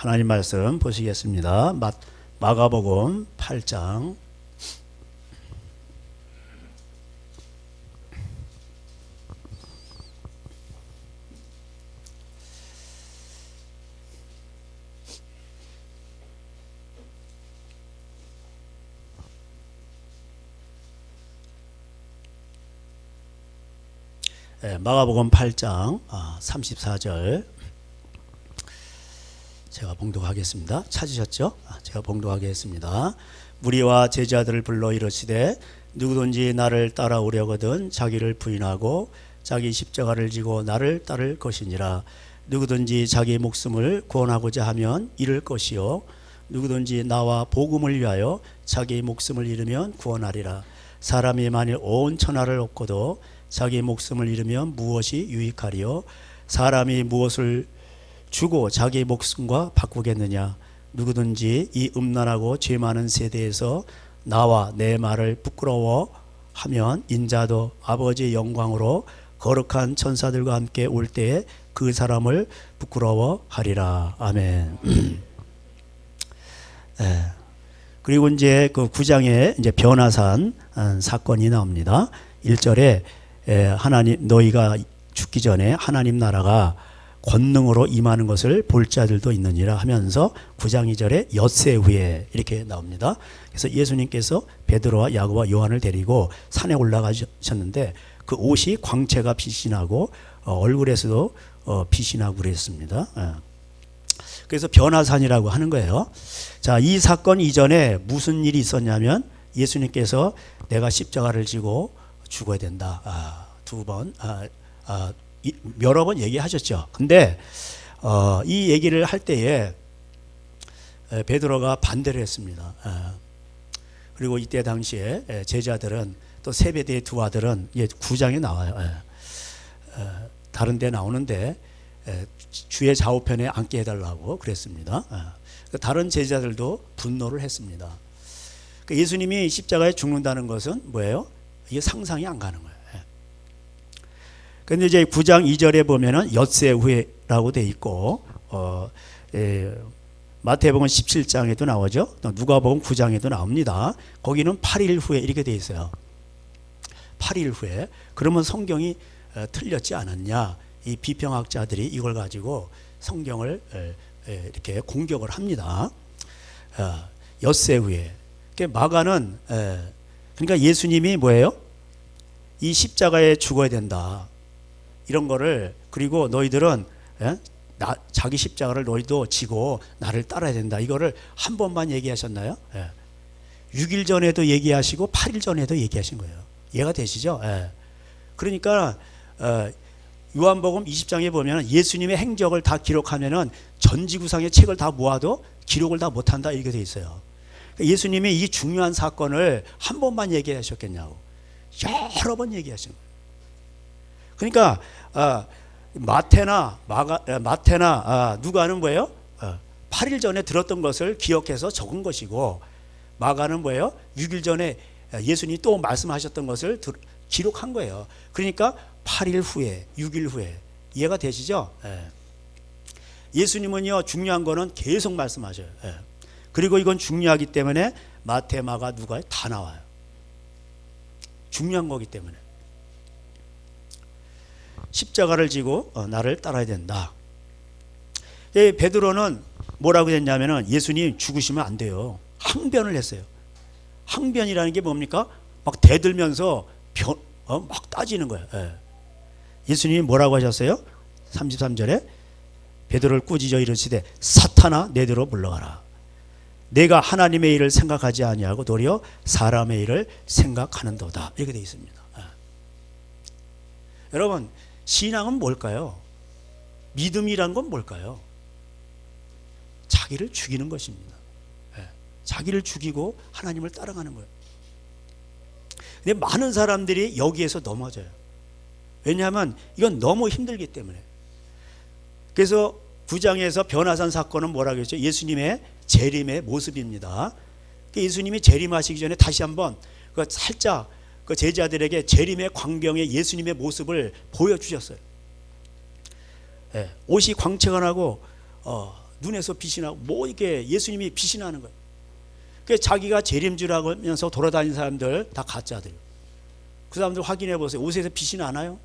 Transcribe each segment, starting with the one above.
하나님 말씀 보시겠습니다. 마가복음 8장 마가복음 8장 34절 제가 봉독하겠습니다. 찾으셨죠? 제가 봉독하겠습니다. 무리와 제자들을 불러 이르시되 누구든지 나를 따라오려거든 자기를 부인하고 자기 십자가를 지고 나를 따를 것이니라. 누구든지 자기 목숨을 구원하고자 하면 잃을 것이요 누구든지 나와 복음을 위하여 자기 목숨을 잃으면 구원하리라. 사람이 만일 온 천하를 얻고도 자기 목숨을 잃으면 무엇이 유익하리요? 사람이 무엇을 주고 자기 목숨과 바꾸겠느냐? 누구든지 이 음란하고 죄 많은 세대에서 나와 내 말을 부끄러워하면 인자도 아버지의 영광으로 거룩한 천사들과 함께 올 때에 그 사람을 부끄러워하리라. 아멘. 그리고 이제 그 9장에 이제 변화산 사건이 나옵니다. 1절에 하나님 너희가 죽기 전에 하나님 나라가 권능으로 임하는 것을 볼 자들도 있느니라 하면서 9장 2절에 엿새 후에 이렇게 나옵니다. 그래서 예수님께서 베드로와 야고보와 요한을 데리고 산에 올라가셨는데 그 옷이 광채가 빛이 나고 얼굴에서도 빛이 나고 그랬습니다. 그래서 변화산이라고 하는 거예요. 자, 이 사건 이전에 무슨 일이 있었냐면 예수님께서 내가 십자가를 지고 죽어야 된다. 여러 번 얘기하셨죠. 근데 이 얘기를 할 때에 베드로가 반대를 했습니다. 그리고 이때 당시에 제자들은 또 세베대의 두 아들은 9장에 나와요. 다른 데 나오는데 주의 좌우편에 앉게 해달라고 그랬습니다. 다른 제자들도 분노를 했습니다. 예수님이 십자가에 죽는다는 것은 뭐예요? 이게 상상이 안 가는 거예요. 근데 이제 9장 2절에 보면은 엿새 후에라고 돼 있고, 마태복음 17장에도 나오죠. 또 누가복음 9장에도 나옵니다. 거기는 8일 후에 이렇게 돼 있어요. 8일 후에. 그러면 성경이 틀렸지 않았냐? 이 비평학자들이 이걸 가지고 성경을 이렇게 공격을 합니다. 엿새 후에. 마가는 그러니까 예수님이 뭐예요? 이 십자가에 죽어야 된다. 이런 거를 그리고 너희들은 자기 십자가를 너희도 지고 나를 따라야 된다. 이거를 한 번만 얘기하셨나요? 6일 전에도 얘기하시고 8일 전에도 얘기하신 거예요. 이해가 되시죠? 그러니까 요한복음 20장에 보면 예수님의 행적을 다 기록하면은 전지구상의 책을 다 모아도 기록을 다 못한다 이렇게 돼 있어요. 예수님이 이 중요한 사건을 한 번만 얘기하셨겠냐고 여러 번 얘기하신 거예요. 그러니까 마태나 누가는 뭐예요? 8일 전에 들었던 것을 기억해서 적은 것이고 마가는 뭐예요? 6일 전에 예수님이 또 말씀하셨던 것을 기록한 거예요. 그러니까 8일 후에 6일 후에 이해가 되시죠? 예수님은요 중요한 거는 계속 말씀하셔요. 그리고 이건 중요하기 때문에 마태, 마가, 누가에 다 나와요. 중요한 거기 때문에 십자가를 지고 나를 따라야 된다. 베드로는 뭐라고 했냐면은 예수님 죽으시면 안 돼요. 항변을 했어요. 항변이라는 게 뭡니까? 막 대들면서 막 따지는 거예요. 예수님이 뭐라고 하셨어요? 33절에 베드로를 꾸짖어 이르시되 사탄아 내게로 물러가라. 내가 하나님의 일을 생각하지 아니하고 도리어 사람의 일을 생각하는도다. 이렇게 되어 있습니다. 여러분 신앙은 뭘까요? 믿음이란 건 뭘까요? 자기를 죽이는 것입니다. 자기를 죽이고 하나님을 따라가는 거예요. 근데 많은 사람들이 여기에서 넘어져요. 왜냐하면 이건 너무 힘들기 때문에. 그래서 9장에서 변화산 사건은 뭐라고 했죠? 예수님의 재림의 모습입니다. 예수님이 재림하시기 전에 다시 한번 살짝 그 제자들에게 재림의 광경의 예수님의 모습을 보여주셨어요. 옷이 광채가 나고 눈에서 빛이 나고 뭐 이게 예수님이 빛이 나는 거예요. 그 자기가 재림주라고 하면서 돌아다니는 사람들 다 가짜들. 그 사람들 확인해 보세요. 옷에서 빛이 나나요?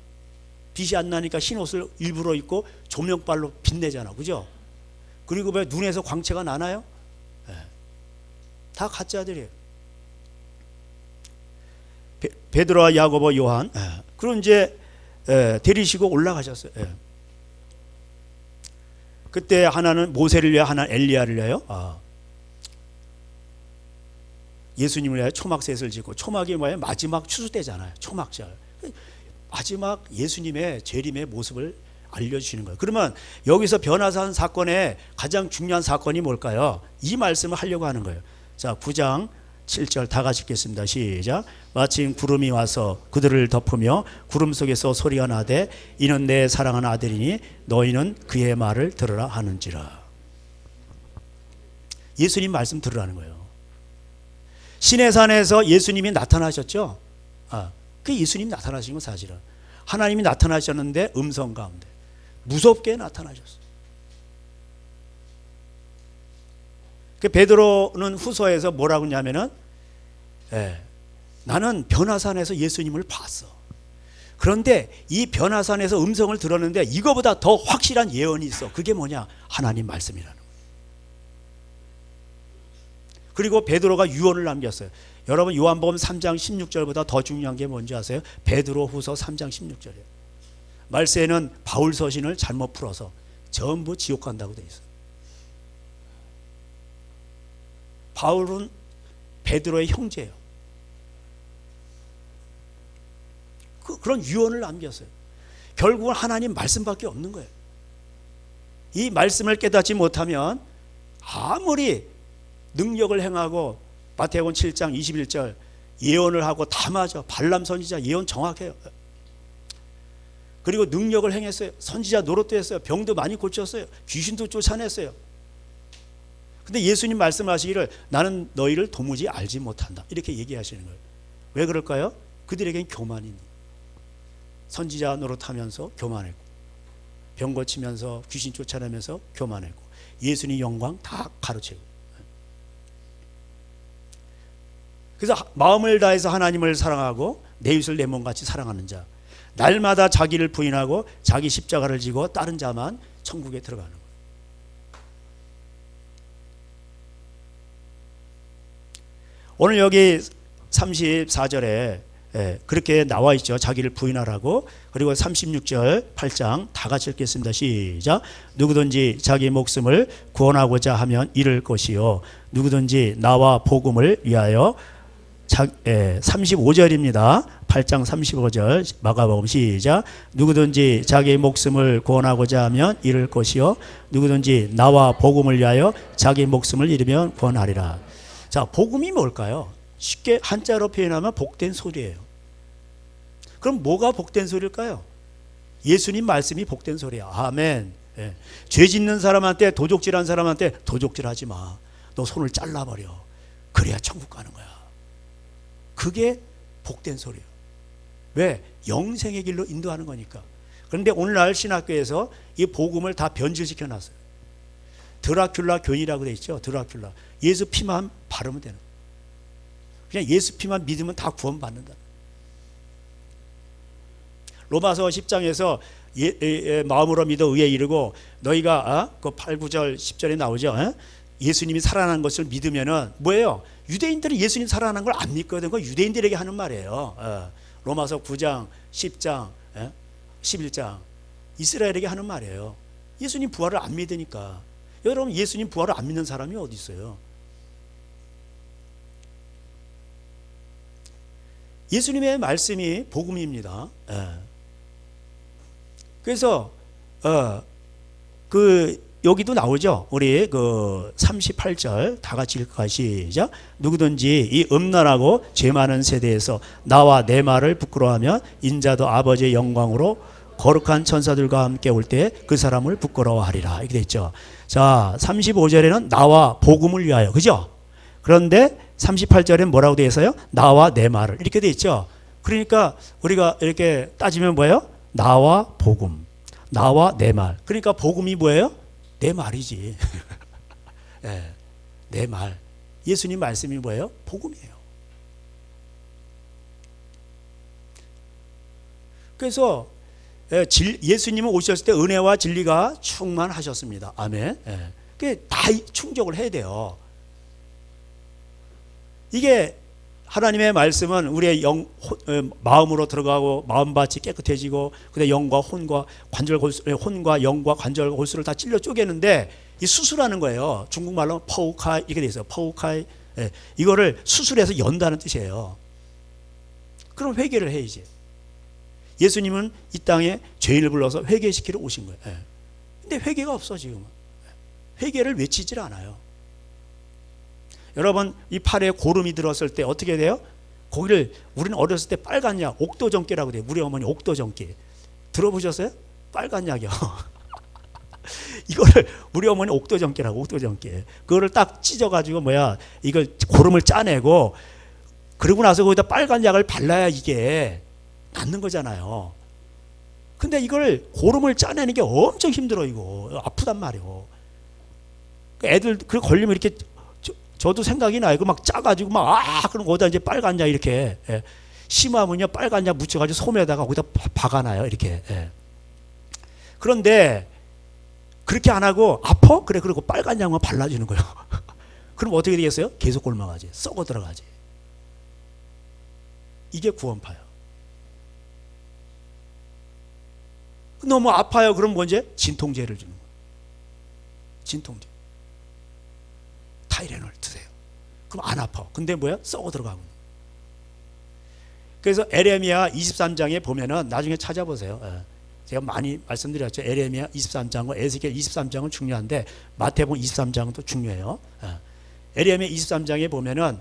빛이 안 나니까 흰 옷을 일부러 입고 조명빨로 빛내잖아, 그죠? 그리고 왜 눈에서 광채가 나나요? 네. 다 가짜들이에요. 베드로와 야고보, 요한. 네. 그럼 이제 데리시고 올라가셨어요. 네. 그때 하나는 모세를 위하여, 하나는 엘리야를 위하여 예수님을 위하여 초막셋을 짓고, 초막이 뭐예요? 마지막 추수 때잖아요. 초막절. 마지막 예수님의 재림의 모습을 알려주시는 거예요. 그러면 여기서 변화산 사건의 가장 중요한 사건이 뭘까요? 이 말씀을 하려고 하는 거예요. 자, 9장 7절 다 같이 읽겠습니다. 시작. 마침 구름이 와서 그들을 덮으며 구름 속에서 소리가 나되 이는 내 사랑하는 아들이니 너희는 그의 말을 들으라 하는지라. 예수님 말씀 들으라는 거예요. 시내산에서 예수님이 나타나셨죠. 그 예수님이 나타나신 건 사실은 하나님이 나타나셨는데 음성 가운데 무섭게 나타나셨어요. 그 베드로는 후서에서 뭐라고 했냐면은 나는 변화산에서 예수님을 봤어. 그런데 이 변화산에서 음성을 들었는데 이거보다 더 확실한 예언이 있어. 그게 뭐냐? 하나님 말씀이라는 거예요. 그리고 베드로가 유언을 남겼어요. 여러분 요한복음 3장 16절보다 더 중요한 게 뭔지 아세요? 베드로 후서 3장 16절이에요. 말세에는 바울 서신을 잘못 풀어서 전부 지옥 간다고 돼 있어요. 바울은 베드로의 형제예요. 그런 유언을 남겼어요. 결국은 하나님 말씀밖에 없는 거예요. 이 말씀을 깨닫지 못하면 아무리 능력을 행하고 마태복음 7장 21절 예언을 하고 다 맞아. 발람 선지자 예언 정확해요. 그리고 능력을 행했어요. 선지자 노릇도 했어요. 병도 많이 고쳤어요. 귀신도 쫓아냈어요. 근데 예수님 말씀하시기를 나는 너희를 도무지 알지 못한다. 이렇게 얘기하시는 거예요. 왜 그럴까요? 그들에겐 교만이니. 선지자 노릇하면서 교만했고, 병 고치면서 귀신 쫓아내면서 교만했고, 예수님 영광 다 가로채고. 그래서 마음을 다해서 하나님을 사랑하고 내 이웃을 내 몸같이 사랑하는 자, 날마다 자기를 부인하고 자기 십자가를 지고 따른 자만 천국에 들어가는 거예요. 오늘 여기 34절에 그렇게 나와 있죠. 자기를 부인하라고. 그리고 36절 8장 다 같이 읽겠습니다. 시작. 누구든지 자기 목숨을 구원하고자 하면 잃을 것이요 누구든지 나와 복음을 위하여 35절입니다. 8장 35절 마가복음 시작. 누구든지 자기 목숨을 구원하고자 하면 잃을 것이요 누구든지 나와 복음을 위하여 자기 목숨을 잃으면 구원하리라. 자, 복음이 뭘까요? 쉽게 한자로 표현하면 복된 소리예요. 그럼 뭐가 복된 소리일까요? 예수님 말씀이 복된 소리야. 아멘. 죄 짓는 사람한테, 도적질한 사람한테 도적질하지 마. 너 손을 잘라버려. 그래야 천국 가는 거야. 그게 복된 소리예요. 왜? 영생의 길로 인도하는 거니까. 그런데 오늘날 신학교에서 이 복음을 다 변질시켜 놨어요. 드라큘라 교인이라고 돼 있죠. 드라큘라. 예수 피만 바르면 되는 거예요. 그냥 예수 피만 믿으면 다 구원받는다. 로마서 10장에서 마음으로 믿어 의에 이르고 너희가 그 8, 9절 10절에 나오죠. 예수님이 살아난 것을 믿으면은 뭐예요? 유대인들은 예수님 살아난 걸 안 믿거든. 그거 유대인들에게 하는 말이에요. 로마서 9장 10장 11장 이스라엘에게 하는 말이에요. 예수님 부활을 안 믿으니까. 여러분 예수님 부활을 안 믿는 사람이 어디 있어요? 예수님의 말씀이 복음입니다. 그래서 여기도 나오죠. 우리 38절 다 같이 읽을까요? 시작. 누구든지 이 음란하고 죄 많은 세대에서 나와 내 말을 부끄러워하면 인자도 아버지의 영광으로 거룩한 천사들과 함께 올 때 그 사람을 부끄러워하리라. 이렇게 돼 있죠. 자, 35절에는 나와 복음을 위하여. 그죠? 그런데 38절엔 뭐라고 되어 있어요? 나와 내 말을. 이렇게 되어 있죠. 그러니까 우리가 이렇게 따지면 뭐예요? 나와 복음. 나와 내 말. 그러니까 복음이 뭐예요? 내 말이지. 예, 내 말. 예수님 말씀이 뭐예요? 복음이에요. 그래서 예수님은 오셨을 때 은혜와 진리가 충만하셨습니다. 아멘. 그게 다 충족을 해야 돼요. 이게 하나님의 말씀은 우리의 마음으로 들어가고 마음밭이 깨끗해지고 그다음에 영과 혼과 관절 골수, 혼과 영과 관절 골수를 다 찔러 쪼개는데 이 수술하는 거예요. 중국말로 파우카이 이렇게 돼 있어요. 파우카이. 이거를 수술해서 연다는 뜻이에요. 그럼 회개를 해야지. 예수님은 이 땅에 죄인을 불러서 회개시키러 오신 거예요. 근데 회개가 없어 지금은. 회개를 외치질 않아요. 여러분 이 팔에 고름이 들었을 때 어떻게 돼요? 거기를 우리는 어렸을 때 빨간 약 옥도정깨라고 돼요. 우리 어머니 옥도정깨 들어보셨어요? 빨간 약이요. 이거를 우리 어머니 옥도정깨라고 옥도정깨. 그거를 딱 찢어가지고 이걸 고름을 짜내고 그러고 나서 거기다 빨간 약을 발라야 이게 낫는 거잖아요. 근데 이걸 고름을 짜내는 게 엄청 힘들어. 이거 아프단 말이에요. 애들 그 걸리면 이렇게 저도 생각이 나요. 그 막 짜가지고 그럼 거기다 이제 빨간 약 이렇게 심하면요 빨간 약 묻혀가지고 솜에다가 거기다 박아놔요 이렇게. 그런데 그렇게 안 하고 아파? 그래 그리고 빨간 약만 발라주는 거예요. 그럼 어떻게 되겠어요? 계속 굶어가지, 썩어 들어가지. 이게 구원파예요. 너무 아파요. 그럼 뭔지 진통제를 주는 거예요. 진통제. 타이레놀 드세요. 그럼 안 아파. 근데 썩어 들어가고. 그래서 에레미야 23장에 보면은 나중에 찾아보세요. 제가 많이 말씀드렸죠. 에레미야 23장과 에스겔 23장은 중요한데 마태복음 23장은 또 중요해요. 에레미야 23장에 보면은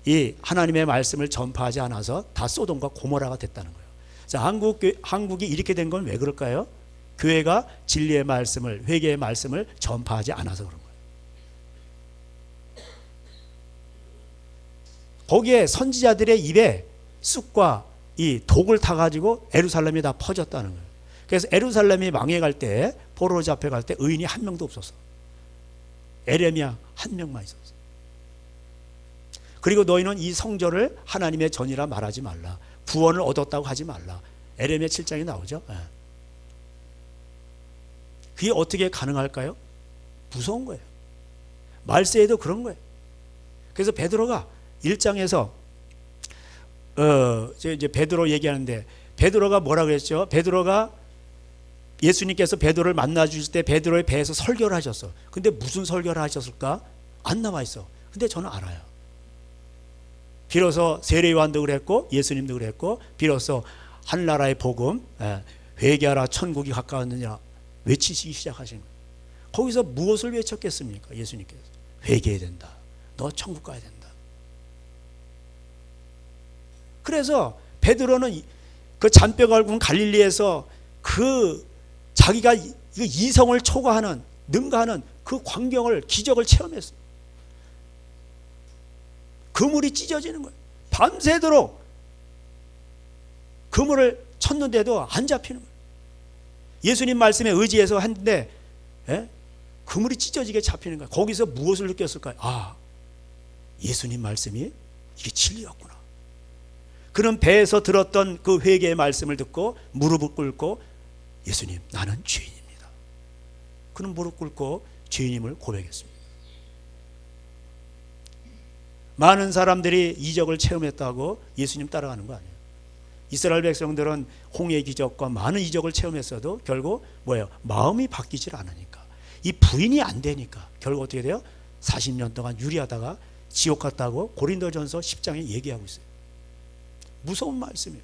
이 하나님의 말씀을 전파하지 않아서 다 소돔과 고모라가 됐다는 거예요. 자, 한국이 이렇게 된 건 왜 그럴까요? 교회가 진리의 말씀을, 회개의 말씀을 전파하지 않아서 그런 거예요. 거기에 선지자들의 입에 쑥과 이 독을 타가지고 에루살렘에 다 퍼졌다는 거예요. 그래서 에루살렘이 망해갈 때, 포로로 잡혀갈 때 의인이 한 명도 없었어. 에레미야 한 명만 있었어. 그리고 너희는 이 성전을 하나님의 전이라 말하지 말라. 구원을 얻었다고 하지 말라. 에레미야 7장에 나오죠. 그게 어떻게 가능할까요? 무서운 거예요. 말세에도 그런 거예요. 그래서 베드로가 1장에서 이제 베드로 얘기하는데 베드로가 뭐라 그랬죠? 베드로가 예수님께서 베드로를 만나 주실 때 베드로의 배에서 설교를 하셨어. 근데 무슨 설교를 하셨을까? 안 나와 있어. 근데 저는 알아요. 비로소 세례요한도 그랬고 예수님도 그랬고 비로소 하늘나라의 복음 회개하라 천국이 가까웠느냐 외치시기 시작하신 거예요. 거기서 무엇을 외쳤겠습니까? 예수님께서 회개해야 된다. 너 천국 가야 된다. 그래서 베드로는 그 잔뼈가 굵은 갈릴리에서 그 자기가 이성을 초과하는 능가하는 그 광경을 기적을 체험했어요. 그물이 찢어지는 거예요. 밤새도록 그물을 쳤는데도 안 잡히는 거예요. 예수님 말씀에 의지해서 했는데 그물이 찢어지게 잡히는 거예요. 거기서 무엇을 느꼈을까요? 예수님 말씀이 이게 진리였구나. 그런 배에서 들었던 그 회개의 말씀을 듣고 무릎을 꿇고 예수님 나는 죄인입니다. 그는 무릎 꿇고 죄인임을 고백했습니다. 많은 사람들이 이적을 체험했다고 예수님 따라가는 거 아니에요. 이스라엘 백성들은 홍해 기적과 많은 이적을 체험했어도 결국 뭐예요? 마음이 바뀌질 않으니까. 이 부인이 안 되니까 결국 어떻게 돼요? 40년 동안 유리하다가 지옥 갔다고 고린도전서 10장에 얘기하고 있어요. 무서운 말씀이에요.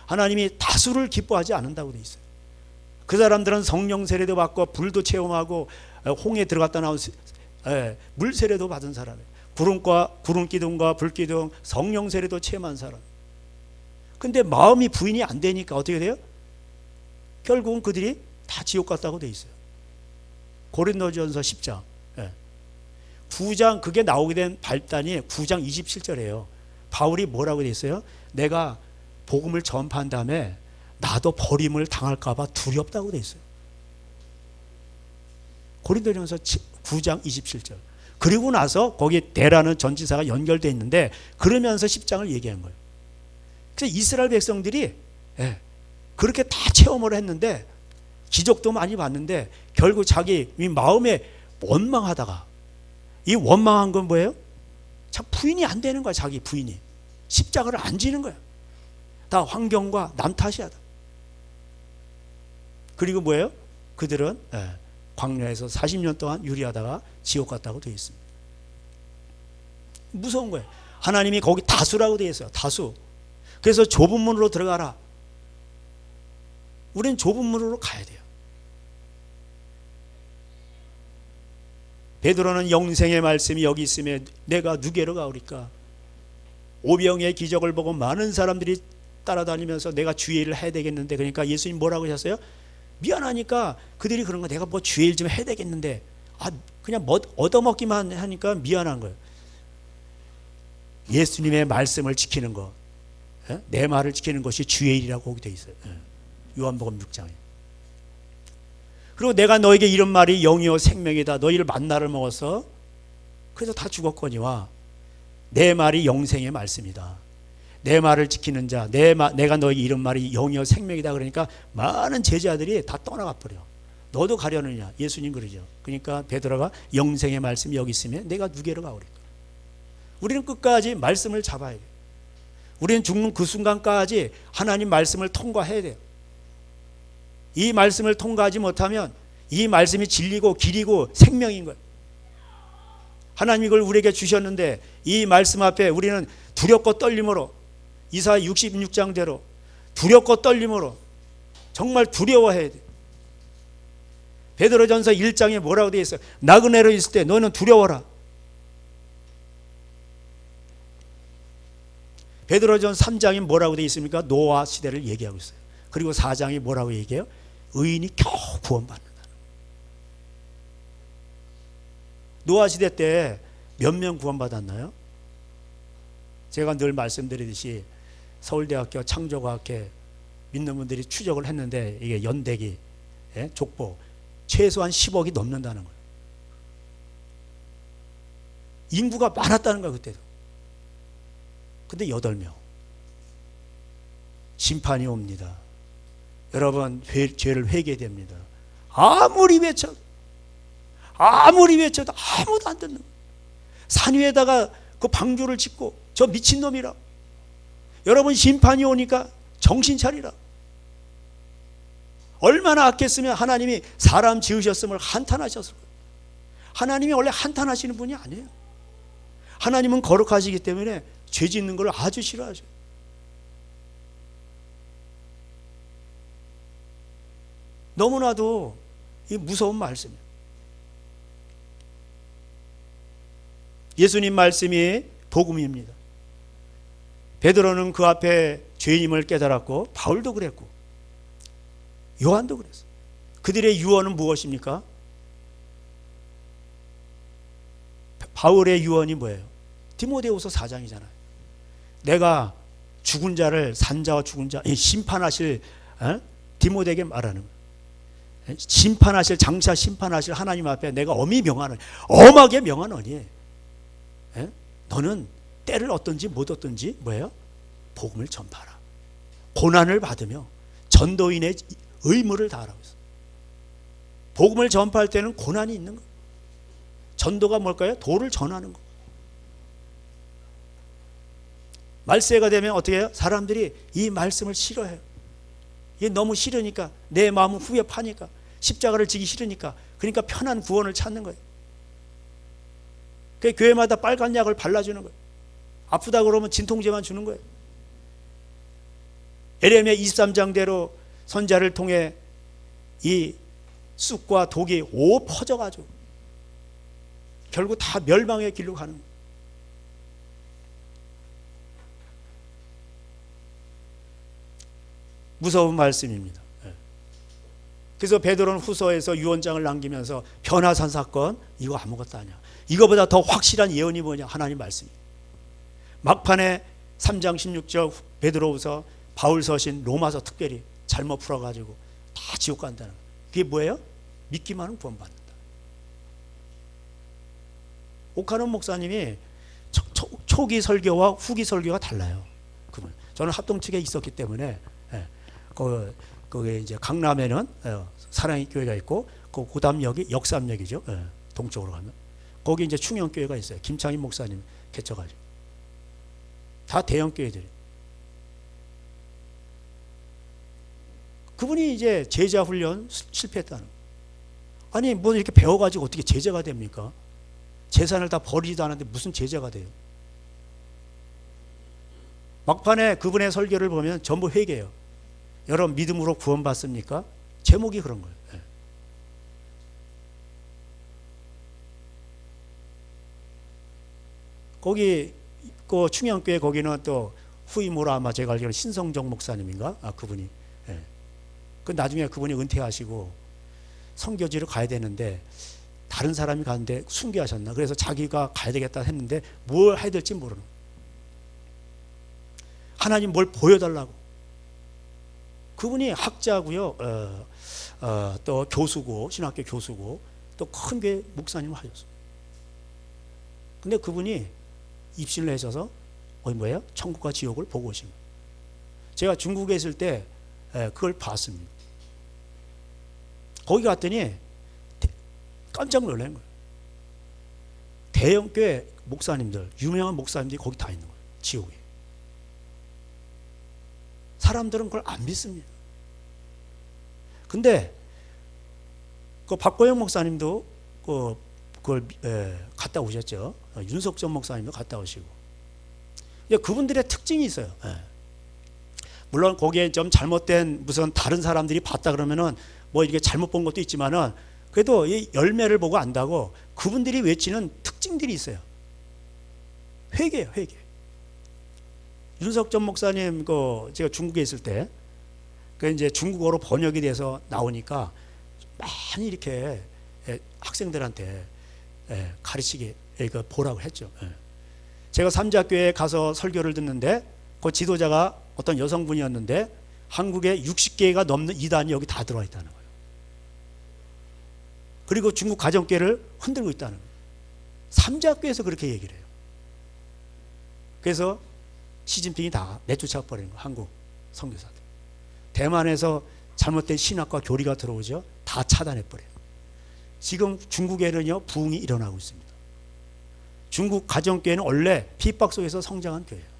하나님이 다수를 기뻐하지 않는다고 돼 있어요. 그 사람들은 성령 세례도 받고 불도 체험하고 홍해 들어갔다 나온 물 세례도 받은 사람이에요. 구름 기둥과 불 기둥 성령 세례도 체험한 사람. 근데 마음이 부인이 안 되니까 어떻게 돼요? 결국은 그들이 다 지옥 갔다고 돼 있어요. 고린도전서 10장 9장 그게 나오게 된 발단이 9장 27절이에요. 바울이 뭐라고 돼 있어요? 내가 복음을 전파한 다음에 나도 버림을 당할까 봐 두렵다고 돼 있어요. 고린도전서 9장 27절. 그리고 나서 거기 대라는 전치사가 연결되어 있는데 그러면서 10장을 얘기한 거예요. 그래서 이스라엘 백성들이 그렇게 다 체험을 했는데 기적도 많이 봤는데 결국 자기 마음에 원망하다가, 이 원망한 건 뭐예요? 참 부인이 안 되는 거야. 자기 부인이 십자가를 안 지는 거야. 다 환경과 남 탓이야. 그리고 뭐예요? 그들은 광야에서 40년 동안 유리하다가 지옥 갔다고 되어 있습니다. 무서운 거예요. 하나님이 거기 다수라고 되어 있어요. 다수. 그래서 좁은 문으로 들어가라. 우리는 좁은 문으로 가야 돼요. 베드로는 영생의 말씀이 여기 있으면 내가 누게로 가오리까? 오병의 기적을 보고 많은 사람들이 따라다니면서 내가 주의 일을 해야 되겠는데, 그러니까 예수님 뭐라고 하셨어요? 미안하니까 그들이 그런 거 내가 뭐 주의 일 좀 해야 되겠는데 그냥 뭐 얻어먹기만 하니까 미안한 거예요. 예수님의 말씀을 지키는 거, 내 말을 지키는 것이 주의 일이라고 거기 되어 있어요. 요한복음 6장에. 그리고 내가 너에게 이런 말이 영이요 생명이다. 너희를 만나를 먹어서 그래서 다 죽었거니와 내 말이 영생의 말씀이다. 내 말을 지키는 자, 내가 너에게 이런 말이 영이요 생명이다. 그러니까 많은 제자들이 다 떠나가 버려. 너도 가려느냐? 예수님 그러죠. 그러니까 베드로가 영생의 말씀이 여기 있으면 내가 누게로 가오리까? 우리는 끝까지 말씀을 잡아야 돼요. 우리는 죽는 그 순간까지 하나님 말씀을 통과해야 돼요. 이 말씀을 통과하지 못하면 이 말씀이 진리고 길이고 생명인 거예요. 하나님이 이걸 우리에게 주셨는데 이 말씀 앞에 우리는 두렵고 떨림으로, 이사야 66장대로 두렵고 떨림으로 정말 두려워해야 돼요. 베드로전서 1장에 뭐라고 되어 있어요? 나그네로 있을 때 너는 두려워라. 베드로전서 3장이 뭐라고 되어 있습니까? 노아 시대를 얘기하고 있어요. 그리고 4장이 뭐라고 얘기해요? 의인이 겨우 구원받는다. 노아 시대 때 몇 명 구원받았나요? 제가 늘 말씀드리듯이 서울대학교 창조과학회 믿는 분들이 추적을 했는데 이게 연대기, 족보 최소한 10억이 넘는다는 거예요. 인구가 많았다는 거예요. 그때도. 근데 8명. 심판이 옵니다. 여러분 죄를 회개됩니다. 아무리 외쳐도 아무도 안 듣는 거예요. 산 위에다가 그 방주를 짓고 저 미친놈이라. 여러분 심판이 오니까 정신 차리라. 얼마나 악했으면 하나님이 사람 지으셨음을 한탄하셨을 거예요. 하나님이 원래 한탄하시는 분이 아니에요. 하나님은 거룩하시기 때문에 죄 짓는 걸 아주 싫어하셔요. 너무나도 이 무서운 말씀이에요. 예수님 말씀이 복음입니다. 베드로는 그 앞에 죄인임을 깨달았고 바울도 그랬고 요한도 그랬어요. 그들의 유언은 무엇입니까? 바울의 유언이 뭐예요? 디모데후서 4장이잖아요. 내가 죽은 자를 산자와 죽은 자 심판하실 디모데에게 말하는 거예요. 심판하실 장차 심판하실 하나님 앞에 내가 엄히 명하는, 엄하게 명하노니 너는 때를 얻든지 못 얻든지 뭐예요? 복음을 전파하라. 고난을 받으며 전도인의 의무를 다하라고 했어요. 복음을 전파할 때는 고난이 있는 거예요. 전도가 뭘까요? 도를 전하는 거. 말세가 되면 어떻게 해요? 사람들이 이 말씀을 싫어해요. 이게 너무 싫으니까, 내 마음은 후회 파니까, 십자가를 지기 싫으니까, 그러니까 편한 구원을 찾는 거예요. 그 교회마다 빨간 약을 발라주는 거예요. 아프다 그러면 진통제만 주는 거예요. 에레미야 23장대로 선자를 통해 이 쑥과 독이 오 퍼져가지고 결국 다 멸망의 길로 가는 거예요. 무서운 말씀입니다. 그래서 베드로는 후서에서 유언장을 남기면서 변화산 사건 이거 아무것도 아니야. 이거보다 더 확실한 예언이 뭐냐? 하나님 말씀이. 막판에 3장 16절 베드로후서, 바울서신, 로마서 특별히 잘못 풀어가지고 다 지옥 간다는 거예요. 그게 뭐예요? 믿기만 하면 구원받는다. 오카노 목사님이 초기 설교와 후기 설교가 달라요. 그분. 저는 합동 측에 있었기 때문에 거기 이제 강남에는 사랑의 교회가 있고 그 고담역이 역삼역이죠. 동쪽으로 가면 거기 이제 충영교회가 있어요. 김창인 목사님 개척하죠. 다 대형 교회들이. 그분이 이제 제자 훈련 실패했다는 거예요. 아니 뭐 이렇게 배워가지고 어떻게 제자가 됩니까? 재산을 다 버리지도 않았는데 무슨 제자가 돼요? 막판에 그분의 설교를 보면 전부 회개예요. 여러분 믿음으로 구원받습니까? 제목이 그런 거예요. 거기 그 충영교회 거기는 또 후임으로 아마 제가 알기로는 신성정 목사님인가? 그분이. 그 나중에 그분이 은퇴하시고 선교지로 가야 되는데 다른 사람이 가는데 순교하셨나? 그래서 자기가 가야 되겠다 했는데 뭘 해야 될지 모르는. 하나님 뭘 보여달라고. 그분이 학자고요. 또 교수고 신학교 교수고 또 큰 교회 목사님을 하셨어요. 근데 그분이 입신을 하셔서 뭐예요? 천국과 지옥을 보고 오신 거예요. 제가 중국에 있을 때 그걸 봤습니다. 거기 갔더니 깜짝 놀란 거예요. 대형교회 목사님들, 유명한 목사님들이 거기 다 있는 거예요. 지옥에. 사람들은 그걸 안 믿습니다. 근데 그 박보영 목사님도 그걸 갔다 오셨죠. 윤석전 목사님도 갔다 오시고. 그분들의 특징이 있어요. 물론 거기에 좀 잘못된 무슨 다른 사람들이 봤다 그러면은 뭐 이게 잘못 본 것도 있지만은 그래도 이 열매를 보고 안다고 그분들이 외치는 특징들이 있어요. 회개예요, 회개. 윤석전 목사님 제가 중국에 있을 때 그 이제 중국어로 번역이 돼서 나오니까 많이 이렇게 학생들한테 가르치게 보라고 했죠. 제가 삼자교회에 가서 설교를 듣는데 그 지도자가 어떤 여성분이었는데 한국에 60개가 넘는 이단이 여기 다 들어와 있다는 거예요. 그리고 중국 가정교회를 흔들고 있다는 거예요. 삼자교회에서 그렇게 얘기를 해요. 그래서 시진핑이 다 내쫓아 버리는 거예요. 한국 선교사들. 대만에서 잘못된 신학과 교리가 들어오죠. 다 차단해 버려요. 지금 중국에는요 부흥이 일어나고 있습니다. 중국 가정교회는 원래 핍박 속에서 성장한 교회예요.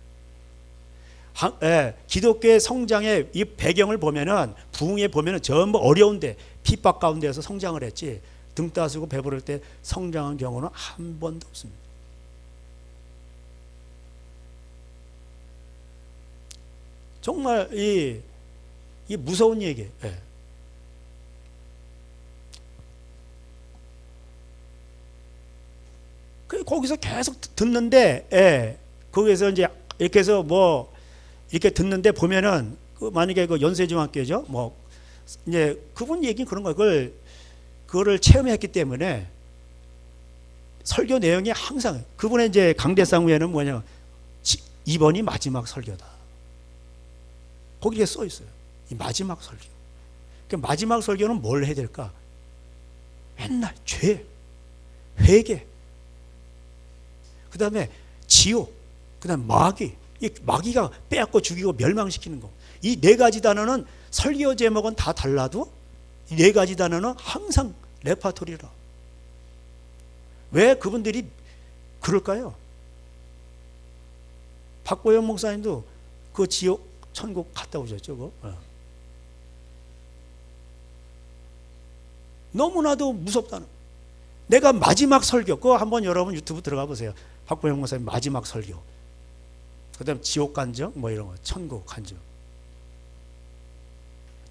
기독교의 성장의 이 배경을 보면은 부흥에 보면은 전부 어려운데 핍박 가운데서 성장을 했지 등 따스고 배부를 때 성장한 경우는 한 번도 없습니다. 정말 이 무서운 얘기예요. 거기서 계속 듣는데, 거기서 이제 이렇게 해서 뭐 이렇게 듣는데 보면은 만약에 그 연세중학교죠, 뭐 이제 그분 얘기 그런 거예요. 그거를 체험했기 때문에 설교 내용이 항상 그분의 이제 강대상 후에는 뭐냐, 이번이 마지막 설교다. 거기에 써 있어요. 이 마지막 설교. 그 마지막 설교는 뭘 해야 될까? 맨날 죄, 회개, 그 다음에 지옥, 그 다음에 마귀. 이 마귀가 빼앗고 죽이고 멸망시키는 거. 이 네 가지 단어는 설교 제목은 다 달라도 이 네 가지 단어는 항상 레파토리라. 왜 그분들이 그럴까요? 박보영 목사님도 그 지옥, 천국 갔다 오셨죠. 너무나도 무섭다는. 내가 마지막 설교, 그거 한번 여러분 유튜브 들어가 보세요. 박보영 목사님 마지막 설교. 그 다음 지옥 간증, 뭐 이런 거, 천국 간증.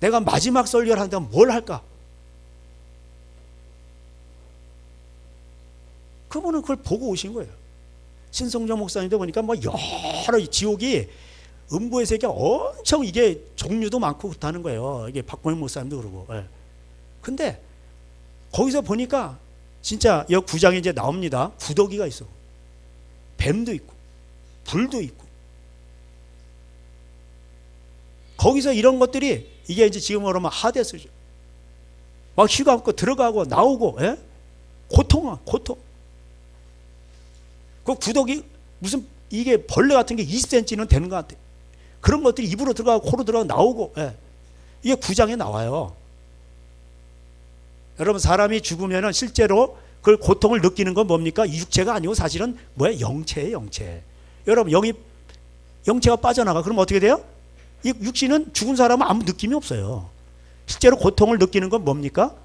내가 마지막 설교를 한다면 뭘 할까? 그분은 그걸 보고 오신 거예요. 신성정 목사님도 보니까 뭐 여러 지옥이 음부의 세계가 엄청 이게 종류도 많고 그렇다는 거예요. 이게 박보영 목사님도 그러고. 근데 거기서 보니까 진짜 여 9장에 이제 나옵니다. 구더기가 있어. 뱀도 있고, 불도 있고. 거기서 이런 것들이 이게 이제 지금으로 막 하데스죠. 막 휘감고 들어가고 나오고, 고통. 그 구더기 무슨 이게 벌레 같은 게 20cm는 되는 것 같아. 그런 것들이 입으로 들어가고 코로 들어가고 나오고, 예. 이게 9장에 나와요. 여러분, 사람이 죽으면은 실제로 그 고통을 느끼는 건 뭡니까? 이 육체가 아니고 사실은 뭐야? 영체예요, 영체. 여러분, 영체가 빠져나가. 그럼 어떻게 돼요? 이 육신은 죽은 사람은 아무 느낌이 없어요. 실제로 고통을 느끼는 건 뭡니까?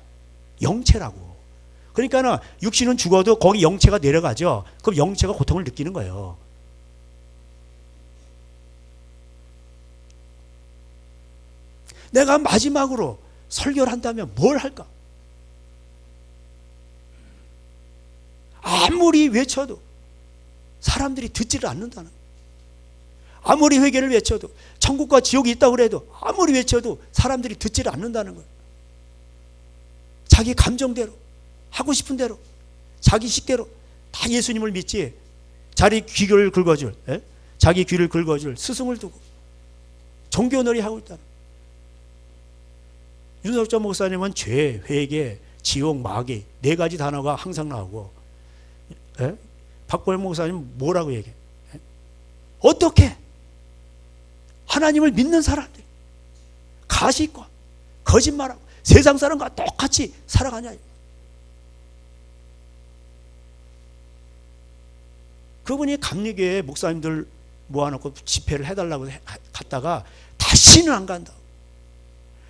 영체라고. 그러니까는 육신은 죽어도 거기 영체가 내려가죠. 그럼 영체가 고통을 느끼는 거예요. 내가 마지막으로 설교를 한다면 뭘 할까? 아무리 외쳐도 사람들이 듣지를 않는다는 거예요. 아무리 회개를 외쳐도, 천국과 지옥이 있다고 그래도 아무리 외쳐도 사람들이 듣지를 않는다는 거예요. 자기 감정대로, 하고 싶은 대로, 자기 식대로 다 예수님을 믿지, 자기 귀를 긁어줄, 자기 귀를 긁어줄 스승을 두고 종교놀이 하고 있다는 거예요. 윤석전 목사님은 죄, 회개, 지옥, 마귀 4가지 단어가 항상 나오고, 박보영 목사님은 뭐라고 얘기해? 어떻게 하나님을 믿는 사람들이 가식과 거짓말하고 세상 사람과 똑같이 살아가냐? 그분이 감리교회 목사님들 모아놓고 집회를 해달라고 갔다가 다시는 안 간다.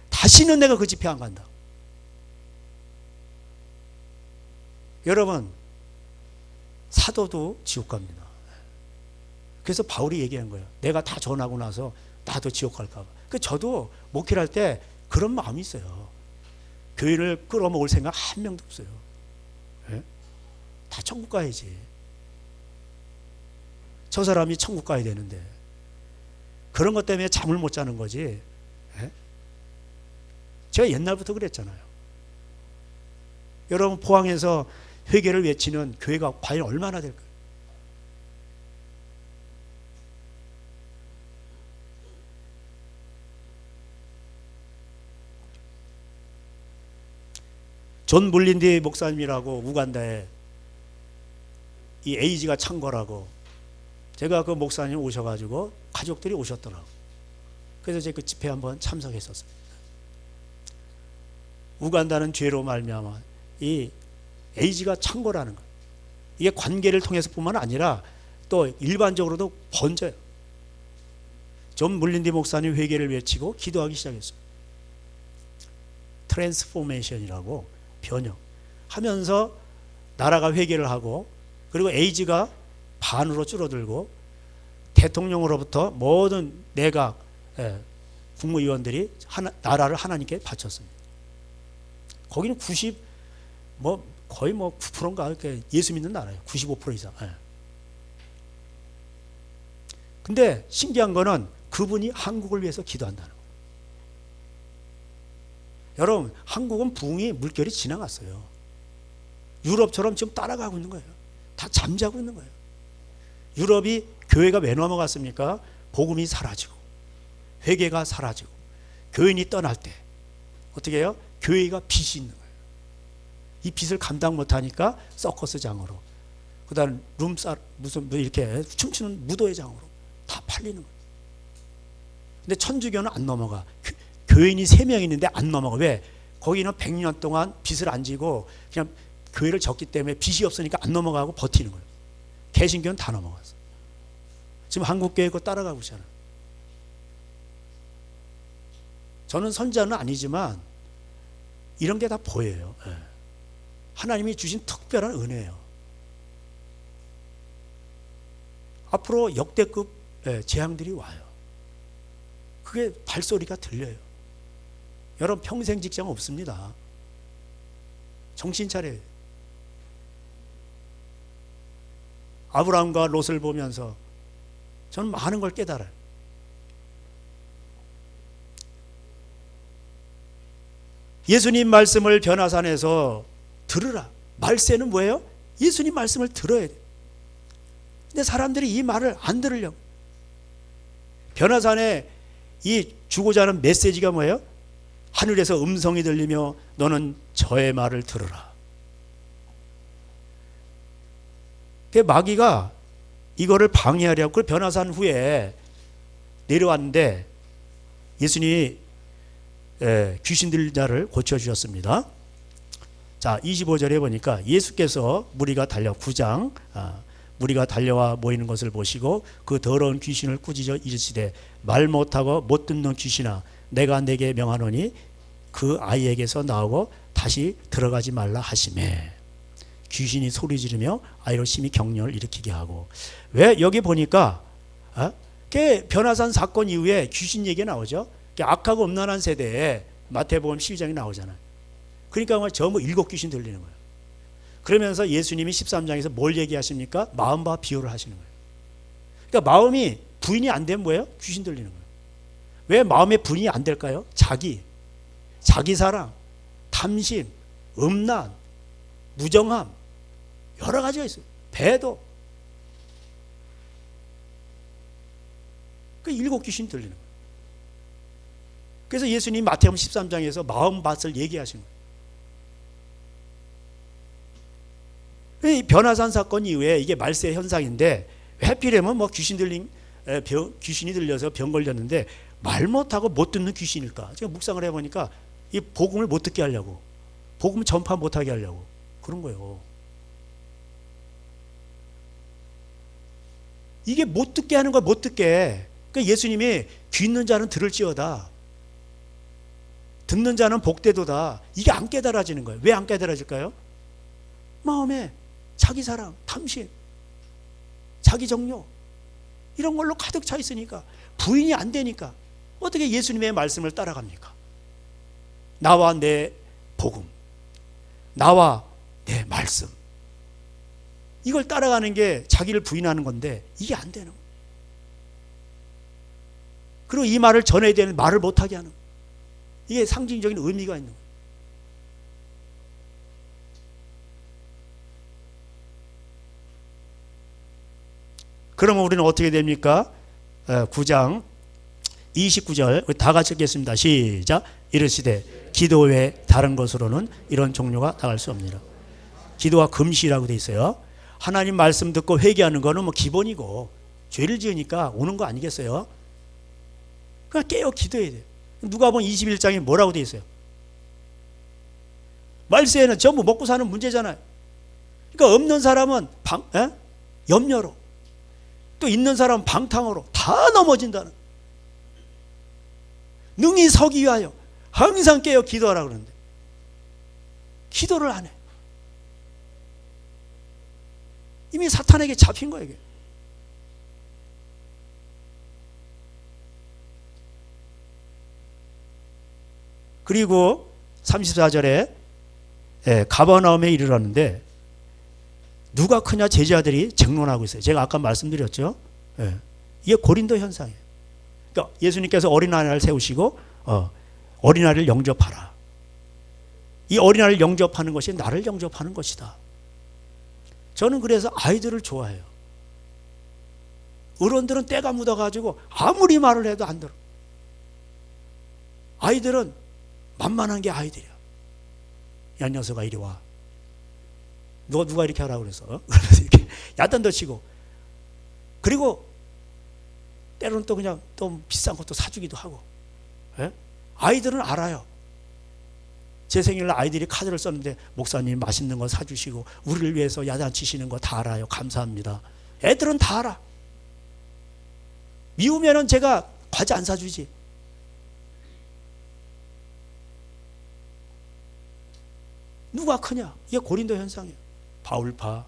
다시는 내가 그 집회 안 간다. 여러분, 사도도 지옥 갑니다. 그래서 바울이 얘기한 거예요. 내가 다 전하고 나서 나도 지옥 갈까 봐. 저도 목회를 할 때 그런 마음이 있어요. 교회를 끌어모을 생각 한 명도 없어요. 다 천국 가야지. 저 사람이 천국 가야 되는데 그런 것 때문에 잠을 못 자는 거지. 제가 옛날부터 그랬잖아요. 여러분, 포항에서 회개를 외치는 교회가 과연 얼마나 될까요? 존 물린디 목사님이라고 우간다에 이 에이즈가 창궐하고, 제가 그 목사님 오셔가지고 가족들이 오셨더라고. 그래서 제가 그 집회 한번 참석했었어요. 우간다는 죄로 말미암아 이 에이즈가 창궐하는 거예요. 이게 관계를 통해서뿐만 아니라 또 일반적으로도 번져요. 존 물린디 목사님 회개를 외치고 기도하기 시작했어요. 트랜스포메이션이라고, 변형 하면서 나라가 회개를 하고, 그리고 에이즈가 반으로 줄어들고, 대통령으로부터 모든 내각 국무위원들이 나라를 하나님께 바쳤습니다. 거기는 거의 9%인가 이렇게 예수 믿는 나라예요. 95% 이상. 근데 신기한 거는 그분이 한국을 위해서 기도한다는 거예요. 여러분, 한국은 부흥이 물결이 지나갔어요. 유럽처럼 지금 따라가고 있는 거예요. 다 잠자고 있는 거예요. 유럽이 교회가 왜 넘어갔습니까? 복음이 사라지고 회개가 사라지고 교인이 떠날 때 어떻게 해요? 교회가 빚이 있는 거예요. 이 빚을 감당 못하니까 서커스장으로, 그 다음에 무슨 이렇게 춤추는 무도회 장으로 다 팔리는 거예요. 근데 천주교는 안 넘어가. 교인이 3명 있는데 안 넘어가. 왜? 거기는 100년 동안 빚을 안 지고 그냥 교회를 졌기 때문에 빚이 없으니까 안 넘어가고 버티는 거예요. 개신교는 다 넘어갔어. 지금 한국교회 그거 따라가고 있잖아요. 저는 선자는 아니지만 이런 게 다 보여요. 하나님이 주신 특별한 은혜예요. 앞으로 역대급 재앙들이 와요. 그게 발소리가 들려요. 여러분, 평생 직장 없습니다. 정신 차려요. 아브라함과 롯을 보면서 저는 많은 걸 깨달아요. 예수님 말씀을 변화산에서 들으라. 말세는 뭐예요? 예수님 말씀을 들어야 돼요. 근데 사람들이 이 말을 안 들으려고. 변화산에 이 주고자 하는 메시지가 뭐예요? 하늘에서 음성이 들리며 너는 저의 말을 들으라. 그 마귀가 이거를 방해하려고 그 변화산 후에 내려왔는데 예수님이 귀신 들린 자를 고쳐주셨습니다. 자, 25절에 보니까 예수께서 무리가 달려 9장 무리가 달려와 모이는 것을 보시고 그 더러운 귀신을 꾸짖어 이르시되 말 못하고 못 듣는 귀신아 내가 내게 명하노니 그 아이에게서 나오고 다시 들어가지 말라 하시매. 귀신이 소리 지르며 아이로 심히 격려를 일으키게 하고. 왜 여기 보니까 변화산 사건 이후에 귀신 얘기 나오죠. 악하고 음란한 세대에 마태복음 12장이 나오잖아요. 그러니까 전부 7귀신 들리는 거예요. 그러면서 예수님이 13장에서 뭘 얘기하십니까? 마음과 비유를 하시는 거예요. 그러니까 마음이 부인이 안 되면 뭐예요? 귀신 들리는 거예요. 왜 마음의 부인이 안 될까요? 자기 사랑, 탐심, 음란, 무정함 여러 가지가 있어요. 배도. 그 7귀신 들리는 거예요. 그래서 예수님 마태복음 13장에서 마음밭을 얘기하시는 거예요. 이 변화산 사건 이후에 이게 말세 현상인데 해피려면 뭐 귀신이 들려서 병 걸렸는데 말 못하고 못 듣는 귀신일까? 제가 묵상을 해보니까 이 복음을 못 듣게 하려고, 복음 전파 못하게 하려고 그런 거예요. 이게 못 듣게 하는 거야, 못 듣게. 그러니까 예수님이 귀 있는 자는 들을지어다, 듣는 자는 복되도다. 이게 안 깨달아지는 거예요. 왜 안 깨달아질까요? 마음에 자기 사랑, 탐심, 자기 정욕 이런 걸로 가득 차 있으니까 부인이 안 되니까 어떻게 예수님의 말씀을 따라갑니까? 나와 내 복음, 나와 내 말씀, 이걸 따라가는 게 자기를 부인하는 건데 이게 안 되는 거예요. 그리고 이 말을 전해야 되는 말을 못하게 하는 거예요. 이게 상징적인 의미가 있는 거예요. 그러면 우리는 어떻게 됩니까? 9장 29절 다 같이 읽겠습니다. 시작. 이르시되 기도 외 다른 것으로는 이런 종류가 나갈 수 없느니라. 기도와 금시라고 돼 있어요. 하나님 말씀 듣고 회개하는 거는 뭐 기본이고 죄를 지으니까 오는 거 아니겠어요? 그냥 깨어 기도해야 돼요. 누가복음 21장에 뭐라고 돼 있어요? 말세에는 전부 먹고 사는 문제잖아요. 그러니까 없는 사람은 염려로, 또 있는 사람은 방탕으로 다 넘어진다는. 능히 서기 위하여 항상 깨어 기도하라 그러는데 기도를 안 해. 이미 사탄에게 잡힌 거예요. 이게. 그리고 34절에 가버나움에 이르렀는데 누가 크냐 제자들이 쟁론하고 있어요. 제가 아까 말씀드렸죠. 이게 고린도 현상이에요. 그러니까 예수님께서 어린아이를 세우시고 어린아이를 영접하라. 이 어린아이를 영접하는 것이 나를 영접하는 것이다. 저는 그래서 아이들을 좋아해요. 어른들은 때가 묻어가지고 아무리 말을 해도 안 들어. 아이들은 만만한 게 아이들이야. 야 녀석아 이리 와. 너 누가 이렇게 하라고 그래서 그러면서 이렇게 야단도 치고, 그리고 때로는 또 그냥 또 비싼 것도 사주기도 하고. 아이들은 알아요. 제 생일날 아이들이 카드를 썼는데 목사님 맛있는 거 사주시고 우리를 위해서 야단치시는 거 다 알아요. 감사합니다. 애들은 다 알아. 미우면은 제가 과자 안 사주지. 누가 크냐? 이게 고린도 현상이에요. 바울파,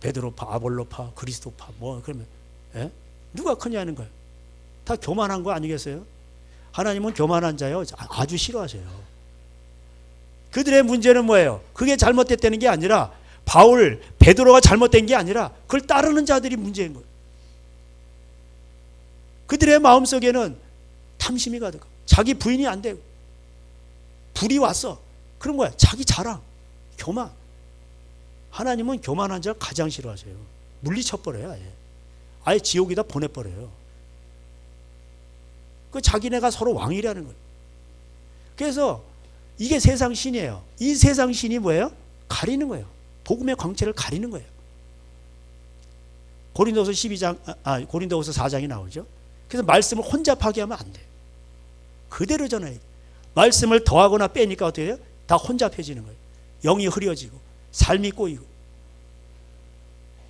베드로파, 아볼로파, 그리스도파 뭐 그러면 누가 크냐는 거예요. 다 교만한 거 아니겠어요? 하나님은 교만한 자요 아주 싫어하세요. 그들의 문제는 뭐예요? 그게 잘못됐다는 게 아니라 바울, 베드로가 잘못된 게 아니라 그걸 따르는 자들이 문제인 거예요. 그들의 마음속에는 탐심이 가득하고 자기 부인이 안 되고 불이 왔어. 그런 거야. 자기 자랑, 교만. 하나님은 교만한 자를 가장 싫어하세요. 물리쳐버려요. 아예 지옥에다 보내버려요. 그 자기네가 서로 왕이라는 거예요. 그래서 이게 세상 신이에요. 이 세상 신이 뭐예요? 가리는 거예요. 복음의 광채를 가리는 거예요. 고린도서 12장, 고린도서 4장이 나오죠. 그래서 말씀을 혼잡하게 하면 안 돼. 그대로 전해야 돼. 말씀을 더하거나 빼니까 어떻게 해요? 다 혼잡해지는 거예요. 영이 흐려지고 삶이 꼬이고.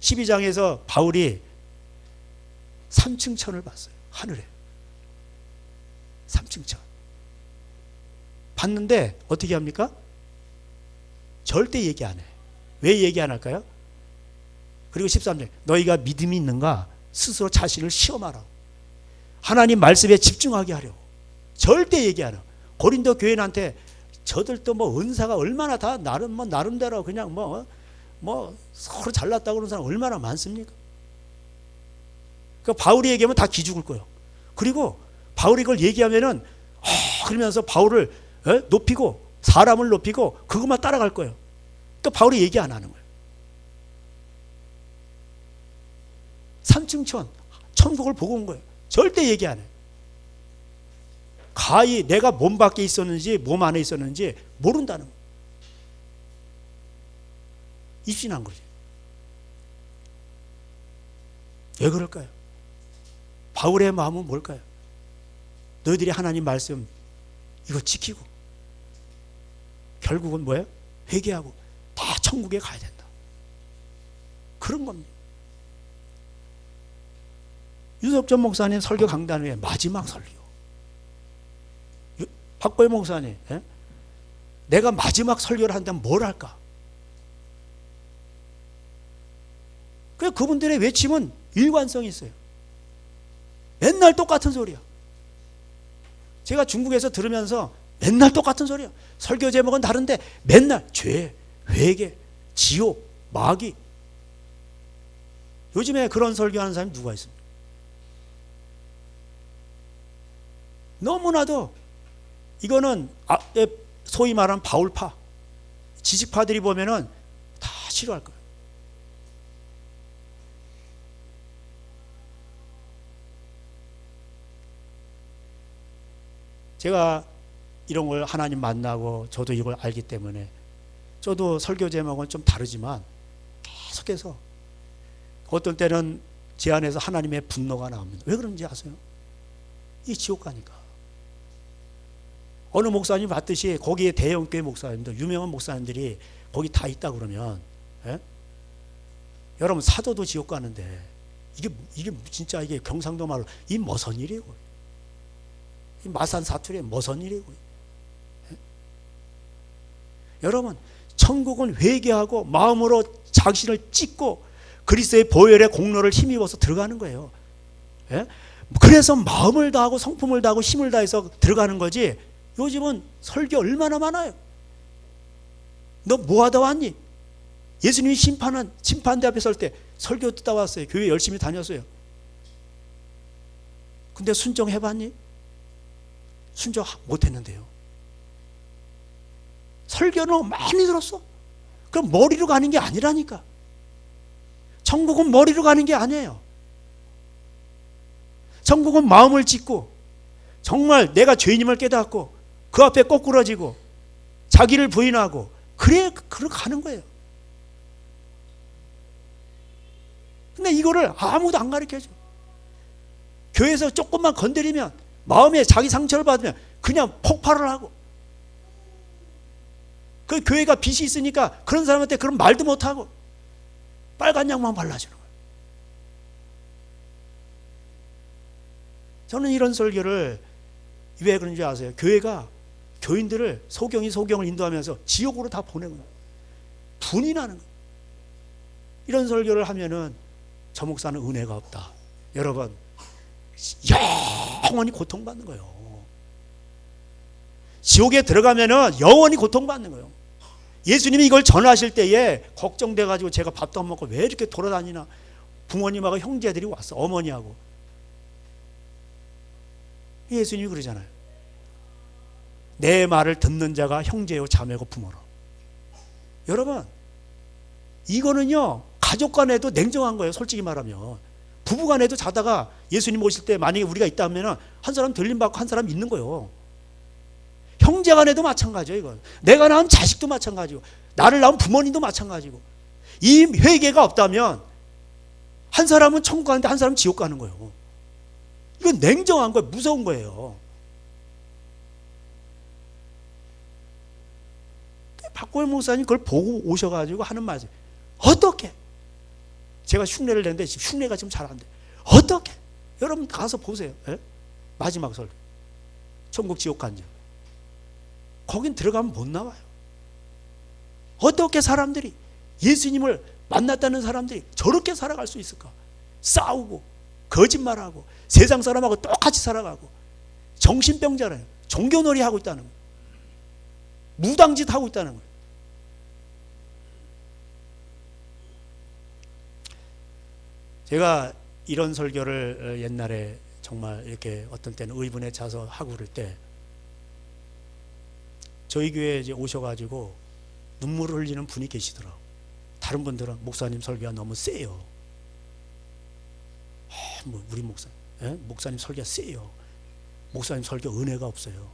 12장에서 바울이 3층 천을 봤어요. 하늘에 3층 천 봤는데 어떻게 합니까? 절대 얘기 안 해. 왜 얘기 안 할까요? 그리고 13절 너희가 믿음이 있는가 스스로 자신을 시험하라. 하나님 말씀에 집중하게 하려고. 절대 얘기 안 해. 고린도 교인한테 저들도 뭐 은사가 얼마나 다 나름대로 그냥 뭐 서로 잘났다고 그러는 사람 얼마나 많습니까? 그러니까 바울이 얘기하면 다 기죽을 거예요. 그리고 바울이 그걸 얘기하면은 그러면서 바울을 높이고 사람을 높이고 그것만 따라갈 거예요. 또 바울이 얘기 안 하는 거예요. 3층 천국을 보고 온 거예요. 절대 얘기 안 해요. 가히 내가 몸 밖에 있었는지 몸 안에 있었는지 모른다는 거예요. 입신한 거죠. 왜 그럴까요? 바울의 마음은 뭘까요? 너희들이 하나님 말씀 이거 지키고 결국은 뭐예요? 회개하고 다 천국에 가야 된다. 그런 겁니다. 유석전 목사님 설교 강단 후에 마지막 설교. 박보혜 목사님, 내가 마지막 설교를 한다면 뭘 할까? 그분들의 외침은 일관성이 있어요. 맨날 똑같은 소리야. 제가 중국에서 들으면서 맨날 똑같은 소리야. 설교 제목은 다른데 맨날 죄, 회개, 지옥, 마귀. 요즘에 그런 설교하는 사람이 누가 있습니까? 너무나도 이거는 소위 말하는 바울파, 지식파들이 보면은 다 싫어할 거예요. 제가 이런 걸 하나님 만나고 저도 이걸 알기 때문에 저도 설교 제목은 좀 다르지만 계속해서 어떤 때는 제 안에서 하나님의 분노가 나옵니다. 왜 그런지 아세요? 이 지옥 가니까. 어느 목사님 봤듯이 거기에 대형교회 목사님들, 유명한 목사님들이 거기 다 있다 그러면, 여러분 사도도 지옥 가는데 이게 진짜 이게 경상도 말로 이 무슨 일이고, 이 마산 사투리에 무슨 일이고. 여러분 천국은 회개하고 마음으로 자신을 찢고 그리스도의 보혈의 공로를 힘입어서 들어가는 거예요. 그래서 마음을 다하고 성품을 다하고 힘을 다해서 들어가는 거지. 요즘은 설교 얼마나 많아요. 너 뭐 하다 왔니? 예수님이 심판대 앞에 설 때 설교 듣다 왔어요. 교회 열심히 다녔어요. 근데 순종해봤니? 순종 못했는데요. 설교는 많이 들었어. 그럼 머리로 가는 게 아니라니까. 천국은 머리로 가는 게 아니에요. 천국은 마음을 찢고 정말 내가 죄인임을 깨닫고 그 앞에 꼬꾸러지고 자기를 부인하고 그렇게 가는 거예요. 근데 이거를 아무도 안 가르쳐줘. 교회에서 조금만 건드리면 마음에 자기 상처를 받으면 그냥 폭발을 하고, 그 교회가 빚이 있으니까 그런 사람한테 그런 말도 못하고 빨간 양만 발라주는 거예요. 저는 이런 설교를 왜 그런지 아세요? 교회가 교인들을 소경을 인도하면서 지옥으로 다 보내는 거예요. 분이 나는 거예요. 이런 설교를 하면은 저 목사는 은혜가 없다. 여러분 영원히 고통받는 거예요. 지옥에 들어가면은 영원히 고통받는 거예요. 예수님이 이걸 전하실 때에 걱정돼 가지고 제가 밥도 안 먹고 왜 이렇게 돌아다니나, 부모님하고 형제들이 왔어. 어머니하고. 예수님이 그러잖아요. 내 말을 듣는 자가 형제요 자매고 부모로. 여러분 이거는요 가족 간에도 냉정한 거예요. 솔직히 말하면 부부 간에도 자다가 예수님 오실 때 만약에 우리가 있다 하면 한 사람 들림받고 한 사람 있는 거예요. 형제 간에도 마찬가지예요. 이건 내가 낳은 자식도 마찬가지고 나를 낳은 부모님도 마찬가지고, 이 회개가 없다면 한 사람은 천국 가는데 한 사람은 지옥 가는 거예요. 이건 냉정한 거예요. 무서운 거예요. 박고현 목사님 그걸 보고 오셔가지고 하는 말이에요. 어떻게? 제가 흉내를 내는데 흉내가 지금 잘 안 돼. 어떻게? 여러분 가서 보세요. 예? 마지막 설교. 천국 지옥 간증. 거긴 들어가면 못 나와요. 어떻게 사람들이 예수님을 만났다는 사람들이 저렇게 살아갈 수 있을까? 싸우고 거짓말하고 세상 사람하고 똑같이 살아가고 정신병자라요. 종교놀이 하고 있다는 거예요. 무당짓 하고 있다는 거예요. 제가 이런 설교를 옛날에 정말 이렇게 어떤 때는 의분에 차서 하고 그럴 때 저희 교회에 이제 오셔가지고 눈물을 흘리는 분이 계시더라고요. 다른 분들은 목사님 설교가 너무 세요. 뭐 우리 목사님 설교가 세요. 목사님 설교 은혜가 없어요.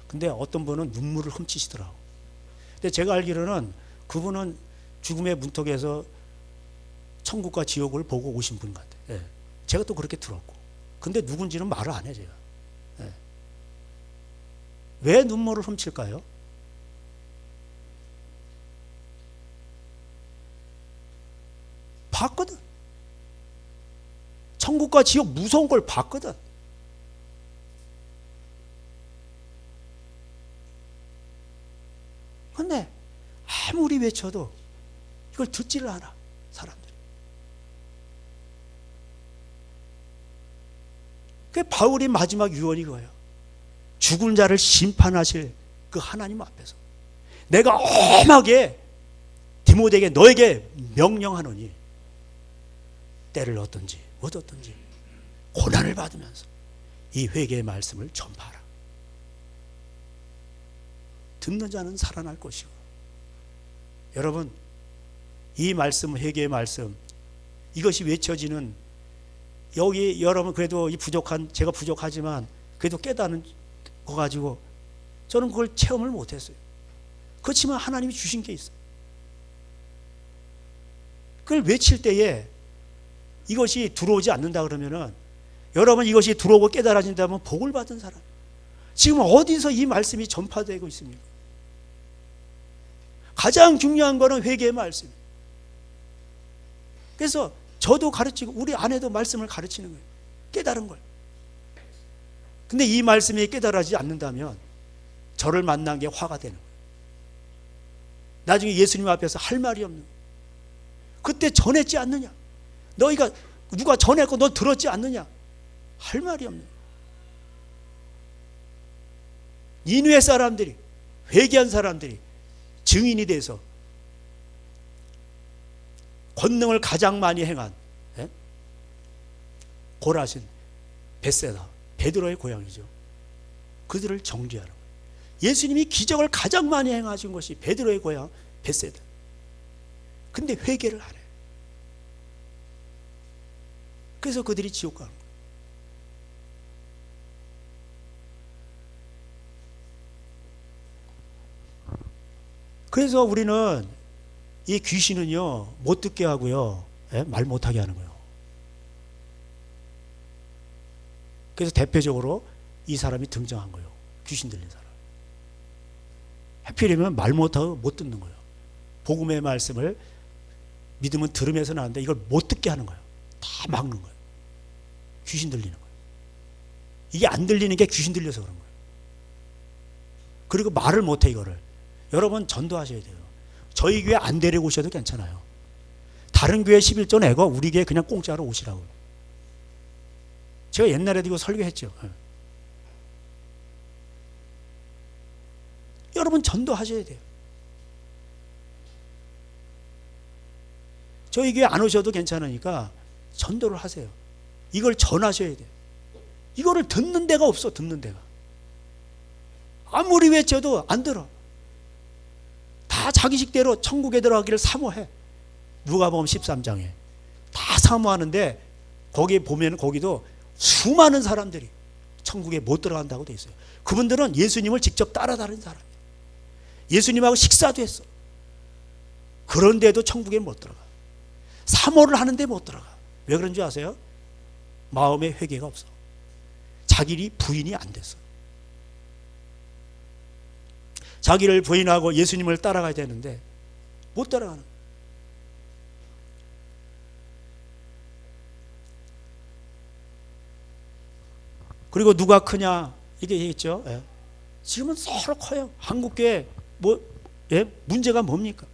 근데 어떤 분은 눈물을 훔치시더라고요. 근데 제가 알기로는 그분은 죽음의 문턱에서 천국과 지옥을 보고 오신 분 같아요. 예. 제가 또 그렇게 들었고. 근데 누군지는 말을 안 해요, 제가. 예. 왜 눈물을 훔칠까요? 봤거든. 천국과 지옥 무서운 걸 봤거든. 근데 아무리 외쳐도 이걸 듣지를 않아, 사람들이. 그 바울이 마지막 유언이 그거예요. 죽은 자를 심판하실 그 하나님 앞에서 내가 엄하게 디모데에게 너에게 명령하노니 때를 얻든지 못 얻든지 고난을 받으면서 이 회개의 말씀을 전파하라. 듣는 자는 살아날 것이고. 여러분, 이 말씀, 회개의 말씀, 이것이 외쳐지는, 여기 여러분 그래도 이 부족한, 제가 부족하지만 그래도 깨닫는 거 가지고 저는 그걸 체험을 못했어요. 그렇지만 하나님이 주신 게 있어요. 그걸 외칠 때에 이것이 들어오지 않는다 그러면은, 여러분 이것이 들어오고 깨달아진다면 복을 받은 사람. 지금 어디서 이 말씀이 전파되고 있습니까? 가장 중요한 거는 회개의 말씀. 그래서 저도 가르치고 우리 아내도 말씀을 가르치는 거예요. 깨달은 걸. 근데 이 말씀이 깨달아지지 않는다면 저를 만난 게 화가 되는 거예요. 나중에 예수님 앞에서 할 말이 없는 거예요. 그때 전했지 않느냐? 너희가 누가 전했고 너 들었지 않느냐? 할 말이 없는 거예요. 니느웨 사람들이, 회개한 사람들이 증인이 돼서 권능을 가장 많이 행한 고라신, 벳세다, 베드로의 고향이죠. 그들을 정죄하는 거예요. 예수님이 기적을 가장 많이 행하신 것이 베드로의 고향 벳세다. 근데 회개를 안 해요. 그래서 그들이 지옥 가는 거예요. 그래서 우리는 이 귀신은요, 못 듣게 하고요, 말 못하게 하는 거예요. 그래서 대표적으로 이 사람이 등장한 거예요. 귀신 들린 사람. 하필이면 말 못하고 못 듣는 거예요. 복음의 말씀을 믿으면 들으면서 나는데 이걸 못 듣게 하는 거예요. 다 막는 거예요. 귀신 들리는 거예요. 이게 안 들리는 게 귀신 들려서 그런 거예요. 그리고 말을 못해, 이거를. 여러분 전도하셔야 돼요. 저희 교회 안 데리고 오셔도 괜찮아요. 다른 교회 11조 내고 우리 교회 그냥 공짜로 오시라고. 제가 옛날에도 이거 설교했죠. 여러분 전도하셔야 돼요. 저희 교회 안 오셔도 괜찮으니까 전도를 하세요. 이걸 전하셔야 돼요. 이거를 듣는 데가 없어, 듣는 데가. 아무리 외쳐도 안 들어. 다 자기 식대로 천국에 들어가기를 사모해. 누가복음 13장에 다 사모하는데 거기에 보면 거기도 수많은 사람들이 천국에 못 들어간다고 돼 있어요. 그분들은 예수님을 직접 따라다니는 사람이에요. 예수님하고 식사도 했어. 그런데도 천국에 못 들어가. 사모를 하는데 못 들어가. 왜 그런 줄 아세요? 마음의 회개가 없어. 자기 부인이 안 됐어. 자기를 부인하고 예수님을 따라가야 되는데 못 따라가는 거예요. 그리고 누가 크냐 이게 얘기했죠. 예. 지금은 서로 커요. 한국교회 문제가 뭡니까?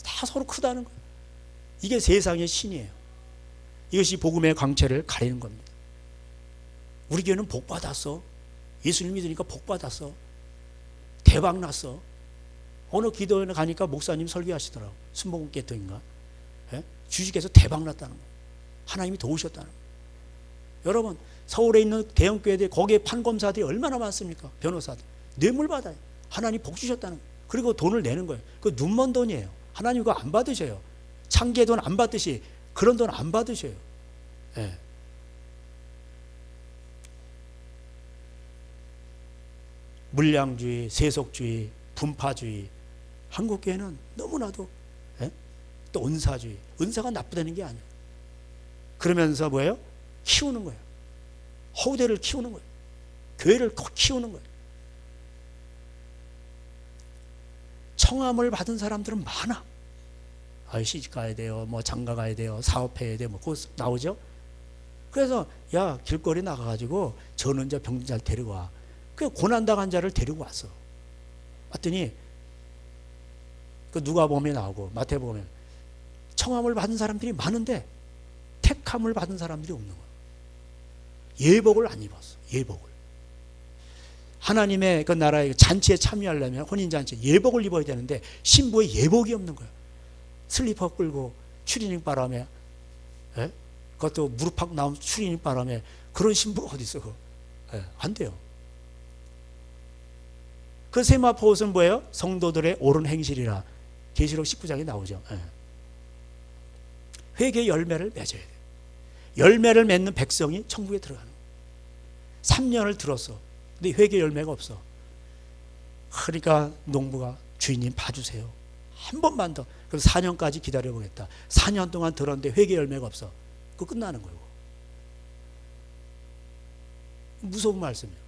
다 서로 크다는 거예요. 이게 세상의 신이에요. 이것이 복음의 광채를 가리는 겁니다. 우리 교회는 복 받았어. 예수님 믿으니까 복 받았어. 대박 났어. 어느 기도원에 가니까 목사님 설교하시더라고. 순복음 개통인가? 예? 주식에서 대박 났다는 거예요. 하나님이 도우셨다는 거예요. 여러분, 서울에 있는 대형 교회들 거기에 판검사들이 얼마나 많습니까? 변호사들. 뇌물 받아요. 하나님 복 주셨다는 거예요. 그리고 돈을 내는 거예요. 그 눈먼 돈이에요. 하나님 그거 안 받으셔요. 창기의 돈 안 받듯이 그런 돈 안 받으셔요. 예. 물량주의, 세속주의, 분파주의. 한국교회는 너무나도 또 은사주의. 은사가 나쁘다는 게 아니에요. 그러면서 뭐예요? 키우는 거예요. 허우대를 키우는 거예요. 교회를 키우는 거예요. 청함을 받은 사람들은 많아. 시집 가야 돼요. 뭐 장가 가야 돼요. 사업해야 돼요. 뭐 그거 나오죠. 그래서 야 길거리 나가가지고 전원자 병자를 데리고 와. 그 고난당한 자를 데리고 왔어. 왔더니 그 누가복음에 나오고 마태복음에 청함을 받은 사람들이 많은데 택함을 받은 사람들이 없는 거야. 예복을 안 입었어. 예복을. 하나님의 그 나라의 잔치에 참여하려면 혼인잔치 예복을 입어야 되는데 신부의 예복이 없는 거야. 슬리퍼 끌고 추리닝 바람에 그것도 무릎팍 나온 추리닝 바람에 그런 신부가 어디 있어? 안 돼요. 그 세마포 옷은 뭐예요? 성도들의 옳은 행실이라 계시록 19장에 나오죠. 회개의 열매를 맺어야 돼요. 열매를 맺는 백성이 천국에 들어가는 거예요. 3년을 들었어. 근데 회개 열매가 없어. 그러니까 농부가 주인님 봐주세요. 한 번만 더. 그럼 4년까지 기다려보겠다. 4년 동안 들었는데 회개 열매가 없어. 그거 끝나는 거예요. 무서운 말씀이에요.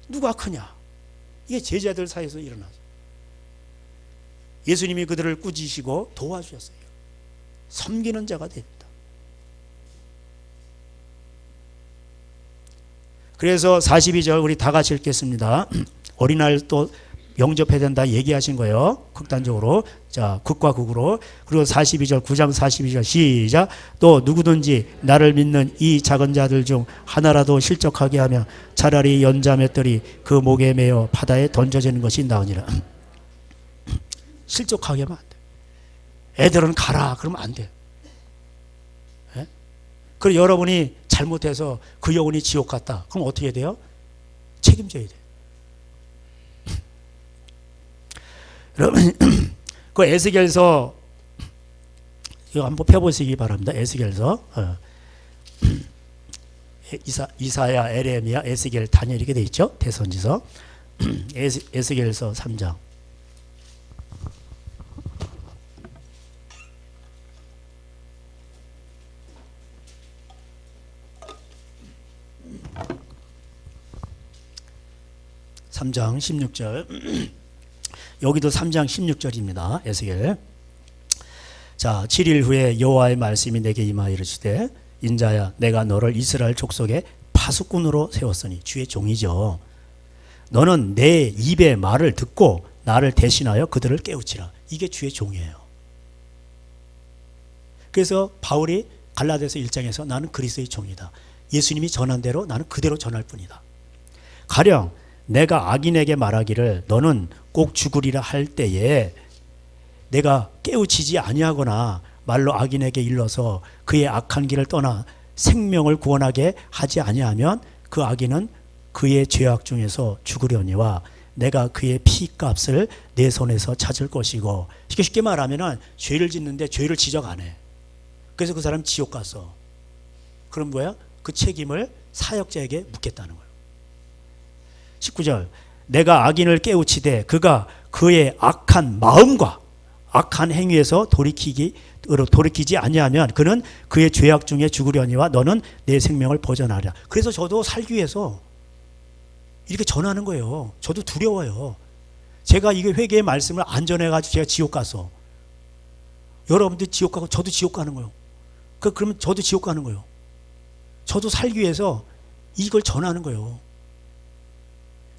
누가 크냐? 이게 제자들 사이에서 일어나서 예수님이 그들을 꾸짖으시고 도와주셨어요. 섬기는 자가 됩니다. 그래서 42절 우리 다 같이 읽겠습니다. 어린아이를 또 영접해야 된다 얘기하신 거예요. 극단적으로. 자, 극과 극으로. 그리고 42절 9장 42절 시작. 또 누구든지 나를 믿는 이 작은 자들 중 하나라도 실족하게 하면 차라리 연자맷돌이 그 목에 매어 바다에 던져지는 것이 나으니라. 실족하게 하면 안 돼. 애들은 가라 그러면 안 돼. 그리고 여러분이 잘못해서 그 영혼이 지옥 갔다. 그럼 어떻게 돼요? 책임져야 돼요. 여러분, 그 에스겔서 이거 한번 펴보시기 바랍니다. 에스겔서 이사야, 에레미야, 에스겔, 다니엘 이렇게 돼 있죠. 대선지서 에스겔서 3장. (3장) 16절. 여기도 3장 16절입니다. 에스겔. 자, 7일 후에 여호와의 말씀이 내게 임하여 이르시되 인자야 내가 너를 이스라엘 족속의 파수꾼으로 세웠으니 주의 종이죠. 너는 내 입의 말을 듣고 나를 대신하여 그들을 깨우치라. 이게 주의 종이에요. 그래서 바울이 갈라디아서 1장에서 나는 그리스도의 종이다. 예수님이 전한 대로 나는 그대로 전할 뿐이다. 가령 내가 악인에게 말하기를 너는 꼭 죽으리라 할 때에 내가 깨우치지 아니하거나 말로 악인에게 일러서 그의 악한 길을 떠나 생명을 구원하게 하지 아니하면 그 악인은 그의 죄악 중에서 죽으려니와 내가 그의 피값을 내 손에서 찾을 것이고. 쉽게 말하면 죄를 짓는데 죄를 지적 안 해. 그래서 그 사람 지옥 갔어. 그럼 뭐야? 그 책임을 사역자에게 묻겠다는 거예요. 19절. 내가 악인을 깨우치되 그가 그의 악한 마음과 악한 행위에서 돌이키지 아니하면 그는 그의 죄악 중에 죽으려니와 너는 내 생명을 보전하리라. 그래서 저도 살기 위해서 이렇게 전하는 거예요. 저도 두려워요. 제가 이게 회개의 말씀을 안 전해가지고 제가 지옥 가서 여러분들 지옥 가고 저도 지옥 가는 거예요. 그러면 저도 지옥 가는 거예요. 저도 살기 위해서 이걸 전하는 거예요.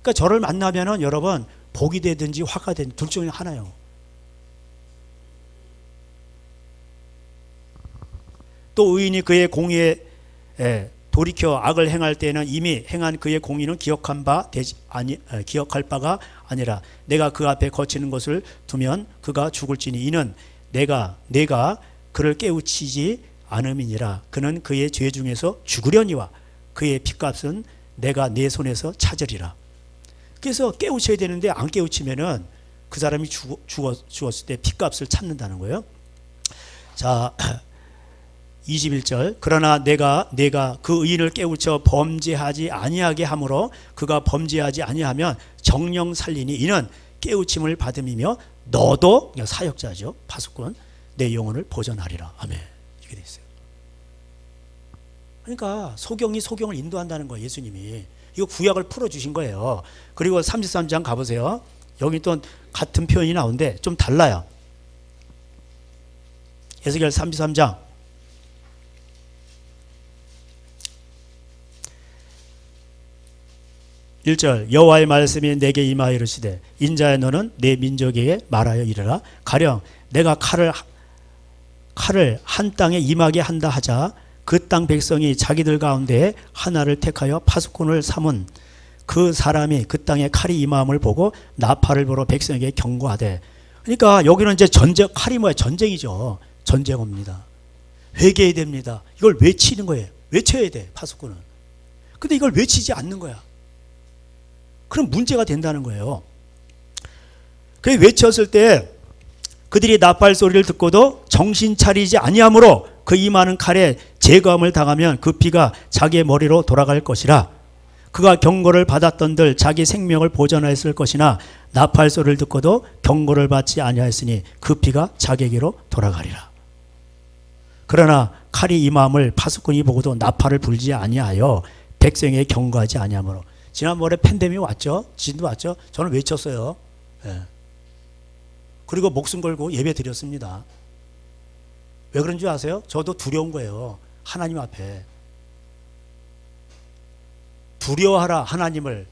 그러니까 저를 만나면은 여러분 복이 되든지 화가 되든지 둘 중에 하나요. 또 의인이 그의 공의에 돌이켜 악을 행할 때는 이미 행한 그의 공의는 기억할 바가 아니라 내가 그 앞에 거치는 것을 두면 그가 죽을지니 이는 내가 그를 깨우치지 않음이니라. 그는 그의 죄 중에서 죽으려니와 그의 핏값은 내가 내 손에서 찾으리라. 그래서 깨우쳐야 되는데 안 깨우치면은 그 사람이 죽었을 때 핏값을 찾는다는 거예요. 자, 21절 그러나 내가 그 의인을 깨우쳐 범죄하지 아니하게 하므로 그가 범죄하지 아니하면 정령 살리니 이는 깨우침을 받음이며 너도 사역자죠. 파수꾼 내 영혼을 보전하리라. 아멘. 이렇게 돼 있어요. 그러니까 소경을 인도한다는 거예요. 예수님이. 이거 구약을 풀어주신 거예요. 그리고 33장 가보세요. 여기 또 같은 표현이 나오는데 좀 달라요. 에스겔 33장 1절 여호와의 말씀이 내게 임하여 이르시되 인자야 너는 내 민족에게 말하여 이르라. 가령 내가 칼을 한 땅에 임하게 한다 하자 그 땅 백성이 자기들 가운데 하나를 택하여 파수꾼을 삼은 그 사람이 그 땅에 칼이 임함을 보고 나팔을 불어 백성에게 경고하되. 그러니까 여기는 이제 칼이 뭐야? 전쟁이죠. 전쟁입니다. 회개해야 됩니다. 이걸 외치는 거예요. 외쳐야 돼, 파수꾼은. 근데 이걸 외치지 않는 거야. 그럼 문제가 된다는 거예요. 그 외쳤을 때 그들이 나팔 소리를 듣고도 정신 차리지 아니하므로 그 임하는 칼에 제거함을 당하면 그 피가 자기의 머리로 돌아갈 것이라. 그가 경고를 받았던들 자기 생명을 보전하였을 것이나 나팔 소리를 듣고도 경고를 받지 아니하였으니 그 피가 자기에게로 돌아가리라. 그러나 칼이 임함을 파수꾼이 보고도 나팔을 불지 아니하여 백성에게 경고하지 아니하므로. 지난번에 팬데믹 왔죠? 지진도 왔죠? 저는 외쳤어요. 예. 그리고 목숨 걸고 예배 드렸습니다. 왜 그런 줄 아세요? 저도 두려운 거예요. 하나님 앞에. 두려워하라 하나님을.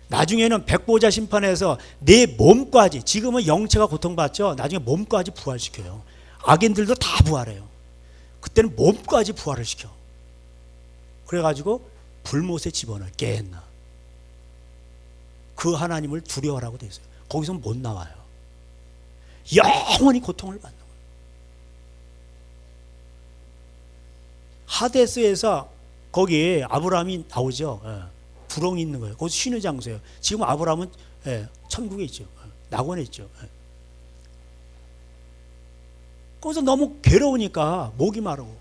나중에는 백보자 심판에서 내 몸까지, 지금은 영체가 고통받죠? 나중에 몸까지 부활시켜요. 악인들도 다 부활해요. 그때는 몸까지 부활을 시켜. 그래가지고 불못에 집어넣어. 깨했나. 그 하나님을 두려워하라고 되어 있어요. 거기서 못 나와요. 영원히 고통을 받는 거예요. 하데스에서 거기 아브라함이 나오죠. 부렁이 있는 거예요. 거기서 쉬는 장소예요. 지금 아브라함은 천국에 있죠. 낙원에 있죠. 거기서 너무 괴로우니까 목이 마르고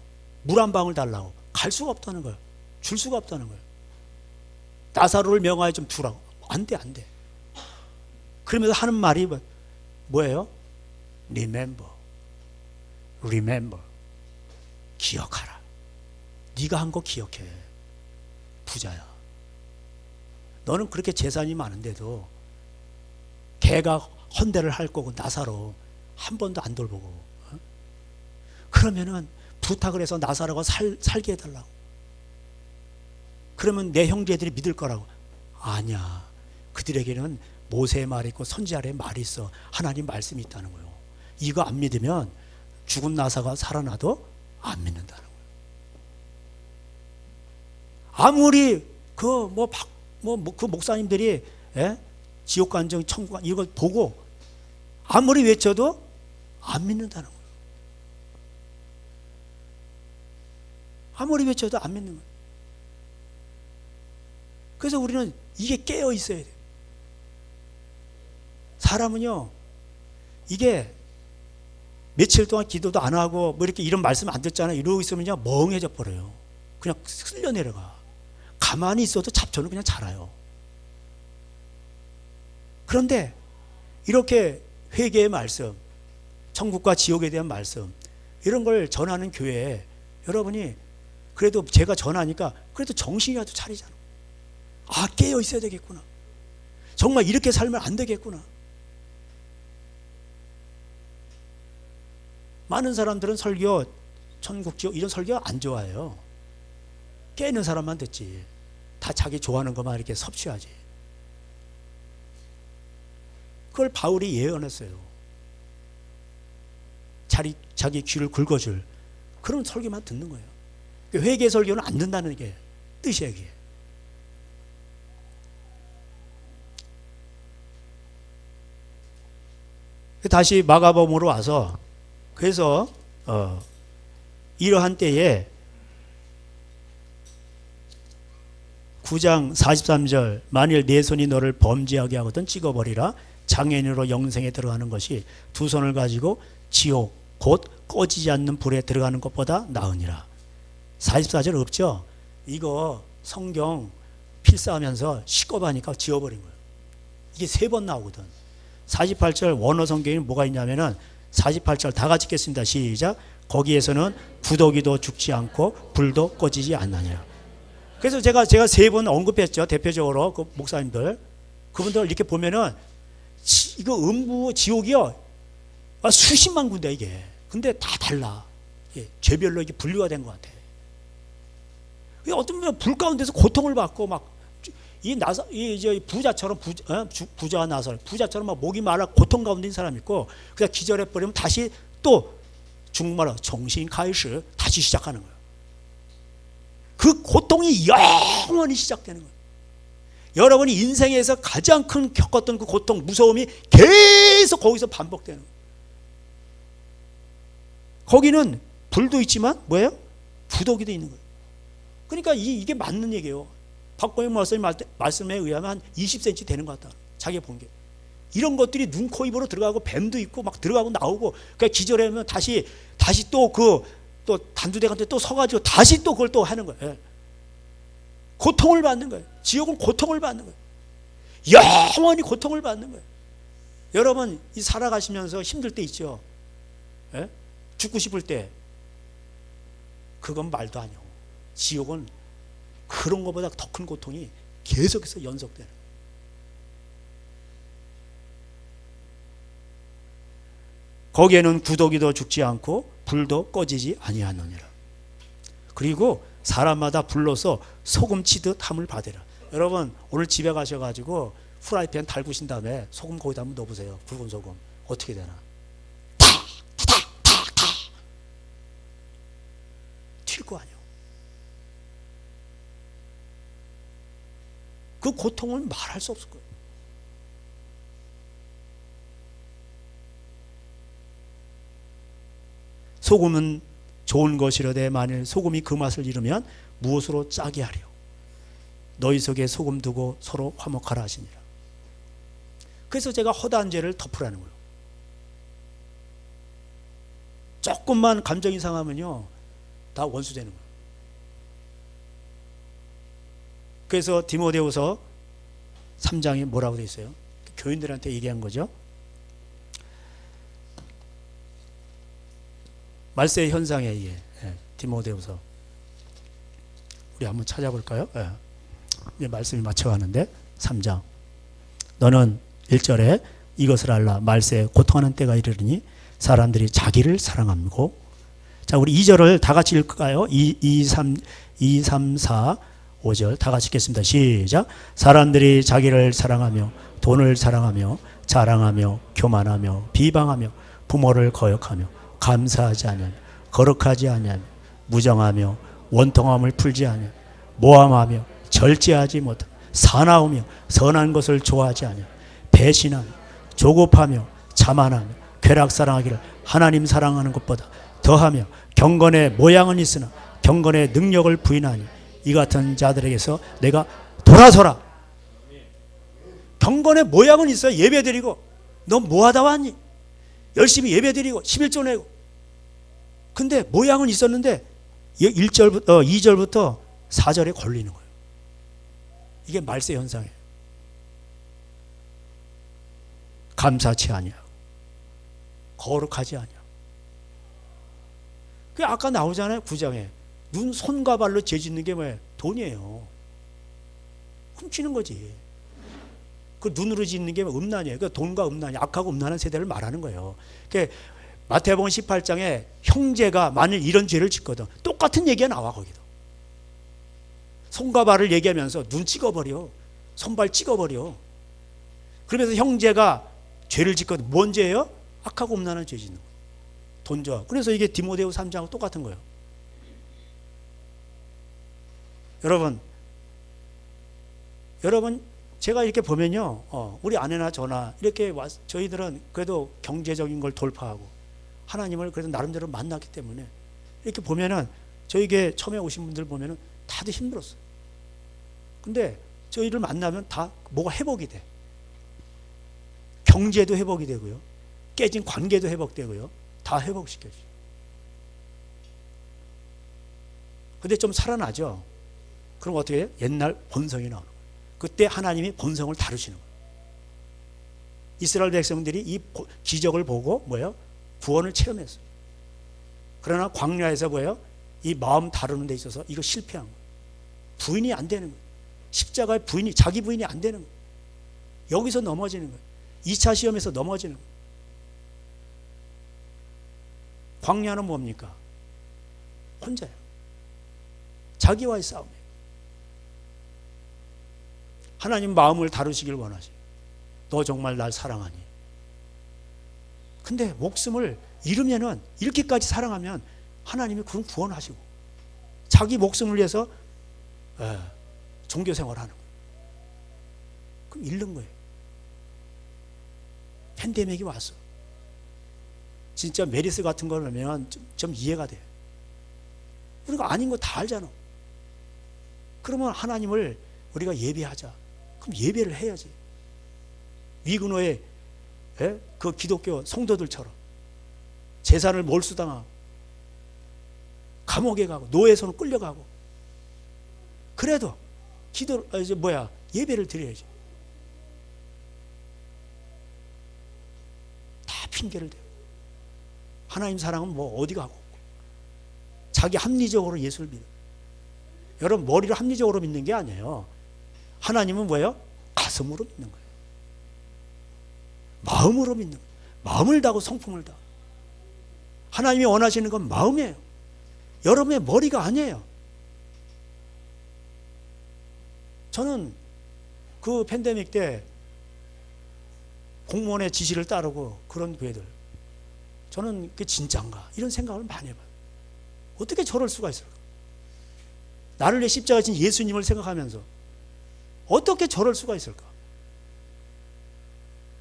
물 한 방울 달라고 갈 수가 없다는 거예요. 줄 수가 없다는 거예요. 나사로를 명하여 좀 주라고. 안 돼. 그러면서 하는 말이 뭐예요? Remember. 기억하라. 네가 한 거 기억해. 부자야. 너는 그렇게 재산이 많은데도 걔가 헌대를 할 거고 나사로 한 번도 안 돌보고. 그러면은 부탁을 해서 나사로가 살게 해달라고. 그러면 내 형제들이 믿을 거라고. 아니야. 그들에게는 모세의 말이 있고 선지자의 말이 있어. 하나님 말씀이 있다는 거예요. 이거 안 믿으면 죽은 나사가 살아나도 안 믿는다는 거예요. 아무리 그 목사님들이 지옥 간정, 천국 간 이걸 보고 아무리 외쳐도 안 믿는다는 거예요. 아무리 외쳐도 안 믿는 거예요. 그래서 우리는 이게 깨어 있어야 돼요. 사람은요, 이게 며칠 동안 기도도 안 하고 뭐 이렇게 이런 말씀 안 듣잖아요. 이러고 있으면요 멍해져 버려요. 그냥 쓸려 내려가. 가만히 있어도 잡초는 그냥 자라요. 그런데 이렇게 회개의 말씀, 천국과 지옥에 대한 말씀, 이런 걸 전하는 교회에 여러분이 그래도 제가 전하니까 그래도 정신이라도 차리잖아. 아, 깨어 있어야 되겠구나. 정말 이렇게 살면 안 되겠구나. 많은 사람들은 설교, 천국, 지옥 이런 설교 안 좋아해요. 깨는 사람만 듣지. 다 자기 좋아하는 것만 이렇게 섭취하지. 그걸 바울이 예언했어요. 자기 귀를 긁어줄 그런 설교만 듣는 거예요. 회개 설교는 안 듣는다는 게 뜻이에요. 이게. 다시 마가복음으로 와서 그래서 이러한 때에 9장 43절 만일 내 손이 너를 범죄하게 하거든 찍어버리라. 장애인으로 영생에 들어가는 것이 두 손을 가지고 지옥 곧 꺼지지 않는 불에 들어가는 것보다 나으니라. 44절 없죠? 이거 성경 필사하면서 시겁하니까 지워버린 거예요. 이게 3번 나오거든. 48절 원어 성경에 뭐가 있냐면은 48절 다 같이 읽겠습니다. 시작. 거기에서는 구더기도 죽지 않고 불도 꺼지지 않느니라. 그래서 제가 3번 언급했죠. 대표적으로 그 목사님들 그분들 이렇게 보면은 이거 음부 지옥이요 수십만 군데 이게. 근데 다 달라. 죄별로 이게 분류가 된 것 같아. 어떤 분은 불 가운데서 고통을 받고 막 이 부자처럼 부자가 나서 부자처럼 막 목이 말라 고통 가운데 있는 사람이 있고 그냥 기절해 버리면 다시 또 중국말로 정신 가이시 다시 시작하는 거예요. 그 고통이 영원히 시작되는 거예요. 여러분이 인생에서 가장 큰 겪었던 그 고통, 무서움이 계속 거기서 반복되는 거예요. 거기는 불도 있지만 뭐예요? 구더기도 있는 거예요. 그러니까 이게 맞는 얘기예요. 박보영 목사님 말씀에 의하면 한 20cm 되는 것 같다. 자기가 본 게. 이런 것들이 눈, 코, 입으로 들어가고 뱀도 있고 막 들어가고 나오고 그러니까 기절하면 다시 또 또 단두대한테 또 서가지고 다시 또 그걸 또 하는 거예요. 고통을 받는 거예요. 지옥은 고통을 받는 거예요. 영원히 고통을 받는 거예요. 여러분 이 살아가시면서 힘들 때 있죠. 예? 죽고 싶을 때 그건 말도 아니오. 지옥은 그런 것보다 더 큰 고통이 계속해서 연속되는. 거기에는 구더기도 죽지 않고 불도 꺼지지 아니하느니라. 그리고 사람마다 불러서 소금 치듯 함을 받으라. 여러분 오늘 집에 가셔가지고 프라이팬 달구신 다음에 소금 거기다 한번 넣어보세요. 굵은 소금 어떻게 되나? 탁탁탁탁 튈 거 아니에요. 그 고통은 말할 수 없을 거예요. 소금은 좋은 것이라되 만일 소금이 그 맛을 잃으면 무엇으로 짜게 하려? 너희 속에 소금 두고 서로 화목하라 하시니라. 그래서 제가 허다한 죄를 덮으라는 거예요. 조금만 감정이 상하면요 다 원수 되는 거예요. 그래서 디모데후서 3장에 뭐라고 되어 있어요? 교인들한테 얘기한 거죠. 말세의 현상에 의해 디모데후서 우리 한번 찾아볼까요? 이제 말씀이 맞춰가는데 3장 너는 1절에 이것을 알라 말세에 고통하는 때가 이르르니 사람들이 자기를 사랑하고 자 우리 2절을 다 같이 읽을까요? 2, 3, 4, 5절 다 같이 읽겠습니다. 시작. 사람들이 자기를 사랑하며 돈을 사랑하며 자랑하며 교만하며 비방하며 부모를 거역하며 감사하지 아니하며 거룩하지 아니하며 무정하며 원통함을 풀지 아니하며 모함하며 절제하지 못하며 사나우며 선한 것을 좋아하지 아니하며 배신하며 조급하며 자만하며 쾌락사랑하기를 하나님 사랑하는 것보다 더하며 경건의 모양은 있으나 경건의 능력을 부인하니 이 같은 자들에게서 내가 돌아서라. 경건의 모양은 있어요. 예배드리고 너 뭐하다 왔니? 열심히 예배드리고 11조 내고 근데 모양은 있었는데 2절부터 4절에 걸리는 거예요. 이게 말세 현상이에요. 감사치 아니하고 거룩하지 아니야. 그 아까 나오잖아요. 9장에 눈 손과 발로 죄짓는 게 뭐예요? 돈이에요. 훔치는 거지. 그 눈으로 짓는 게 음란이에요. 그 돈과 음란이, 악하고 음란한 세대를 말하는 거예요. 그 마태복음 18장에 형제가 만일 이런 죄를 짓거든 똑같은 얘기가 나와. 거기도 손과 발을 얘기하면서 눈 찍어버려, 손발 찍어버려. 그러면서 형제가 죄를 짓거든 뭔 죄예요? 악하고 음란한 죄 짓는 거예요. 돈 좋아. 그래서 이게 디모데후 3장하고 똑같은 거예요. 여러분 제가 이렇게 보면요, 우리 아내나 저나 이렇게 저희들은 그래도 경제적인 걸 돌파하고 하나님을 그래도 나름대로 만났기 때문에 이렇게 보면은 저에게 처음에 오신 분들 보면은 다들 힘들었어요. 근데 저희를 만나면 다 뭐가 회복이 돼. 경제도 회복이 되고요, 깨진 관계도 회복되고요, 다 회복시켜줘요. 근데 좀 살아나죠. 그럼 어떻게 해요? 옛날 본성이 나오는 거예요. 그때 하나님이 본성을 다루시는 거예요. 이스라엘 백성들이 이 기적을 보고 뭐예요? 구원을 체험했어요. 그러나 광야에서 뭐예요? 이 마음 다루는 데 있어서 이거 실패한 거예요. 부인이 안 되는 거예요. 십자가의 부인이, 자기 부인이 안 되는 거예요. 여기서 넘어지는 거예요. 2차 시험에서 넘어지는 거예요. 광야는 뭡니까? 혼자예요. 자기와의 싸움이에요. 하나님 마음을 다루시길 원하시. 너 정말 날 사랑하니? 근데 목숨을 잃으면은, 잃기까지 사랑하면 하나님이 그럼 구원하시고 자기 목숨을 위해서 종교 생활하는 거예요. 그럼 잃는 거예요. 팬데믹이 왔어. 진짜 메리스 같은 거라면 좀 이해가 돼. 우리가 아닌 거 다 알잖아. 그러면 하나님을 우리가 예배하자. 그럼 예배를 해야지. 위근호의 그 기독교 성도들처럼 재산을 몰수당하고 감옥에 가고 노예에서는 끌려가고 그래도 예배를 드려야지. 다 핑계를 대고 하나님 사랑은 뭐 어디 가고 자기 합리적으로 예수를 믿는. 여러분 머리로 합리적으로 믿는 게 아니에요. 하나님은 뭐예요? 가슴으로 믿는 거예요. 마음으로 믿는 거예요. 마음을 다하고 성품을 다. 하나님이 원하시는 건 마음이에요. 여러분의 머리가 아니에요. 저는 그 팬데믹 때 공무원의 지시를 따르고 그런 교회들, 저는 그게 진짜인가 이런 생각을 많이 해봐요. 어떻게 저럴 수가 있을까? 나를 위해 십자가 진 예수님을 생각하면서 어떻게 저럴 수가 있을까?